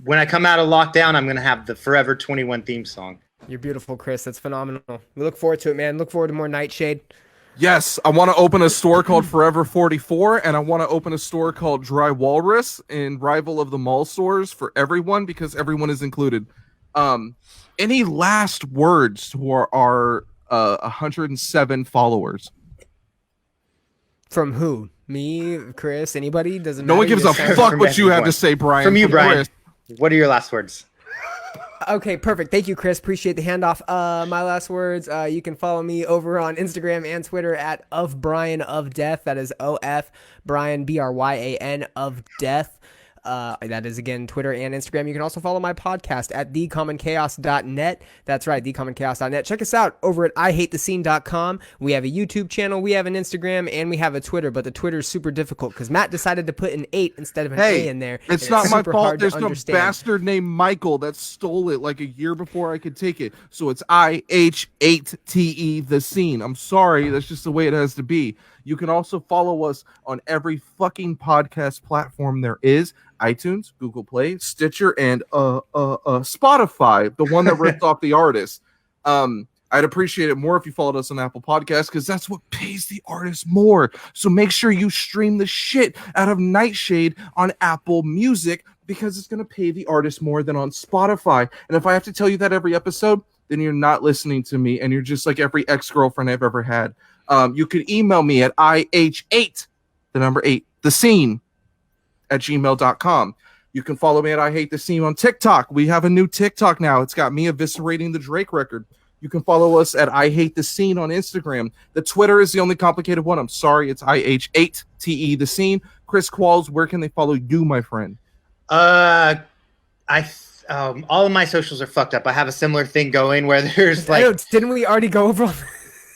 When I come out of lockdown, I'm going to have the Forever 21 theme song. You're beautiful, Chris. That's phenomenal. We look forward to it, man. Look forward to more Nightshade. Yes, I want to open a store called Forever 44, and I want to open a store called Dry Walrus in rival of the mall stores for everyone, because everyone is included. Any last words to our 107 followers? From who? Me, Chris, anybody? Doesn't matter. No one gives a fuck what you have to say, Bryan. From you, Bryan. Chris. What are your last words? Okay, perfect. Thank you, Chris. Appreciate the handoff. My last words, you can follow me over on Instagram and Twitter at @ofbryan_of_death. That is OF Bryan, BRYAN of death. That is, again, Twitter and Instagram. You can also follow my podcast at thecommonchaos.net. That's right, thecommonchaos.net. Check us out over at iHateTheScene.com. We have a YouTube channel, we have an Instagram, and we have a Twitter, but the Twitter is super difficult because Matt decided to put an 8 instead of an A in there. It's not my fault. There's some bastard named Michael that stole it like a year before I could take it. So it's iHateTheScene. I'm sorry. That's just the way it has to be. You can also follow us on every fucking podcast platform there is. iTunes, Google Play, Stitcher, and Spotify, the one that ripped off the artist. I'd appreciate it more if you followed us on Apple Podcasts, because that's what pays the artist more. So make sure you stream the shit out of Nightshade on Apple Music, because it's going to pay the artist more than on Spotify. And if I have to tell you that every episode, then you're not listening to me, and you're just like every ex-girlfriend I've ever had. You can email me at IH8, the number 8, the scene, at gmail.com. You can follow me at I Hate the Scene on TikTok. We have a new TikTok now. It's got me eviscerating the Drake record. You can follow us at I Hate the Scene on Instagram. The Twitter is the only complicated one. I'm sorry. It's IH8TE the Scene. Chris Qualls, where can they follow you, my friend? All of my socials are fucked up. I have a similar thing going where there's like, didn't we already go over all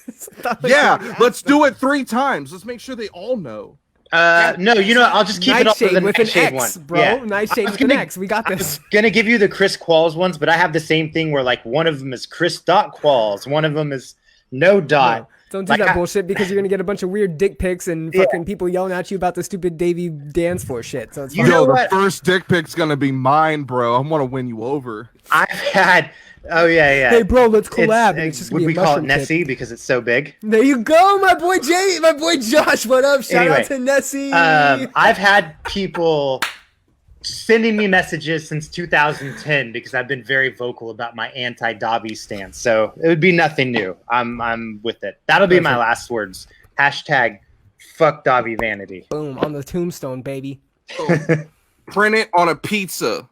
this? Yeah, let's do it 3 times. Let's make sure they all know. no, I'll just keep it all for the with an Nightshade X, one. bro. Yeah. Nightshade with an X. We got I this. was gonna give you the Chris Qualls ones, but I have the same thing where like one of them is Chris.Qualls, one of them is no dot. No, don't do Like, that bullshit because you're gonna get a bunch of weird dick pics and fucking people yelling at you about the stupid Davey dance floor shit. So it's You fine. know The what? first dick pic's gonna be mine, bro. I want to win you over. I've had. Oh yeah. Hey, bro, let's collab. And it's just Would gonna we be a call it mushroom Nessie tip. because it's so big? There you go, my boy Jay, my boy Josh. What up? Shout out to Nessie. I've had people sending me messages since 2010 because I've been very vocal about my anti-Dahvey stance. So it would be nothing new. I'm with it. That'll be my last words. Hashtag fuck Dahvey Vanity. Boom on the tombstone, baby. Print it on a pizza.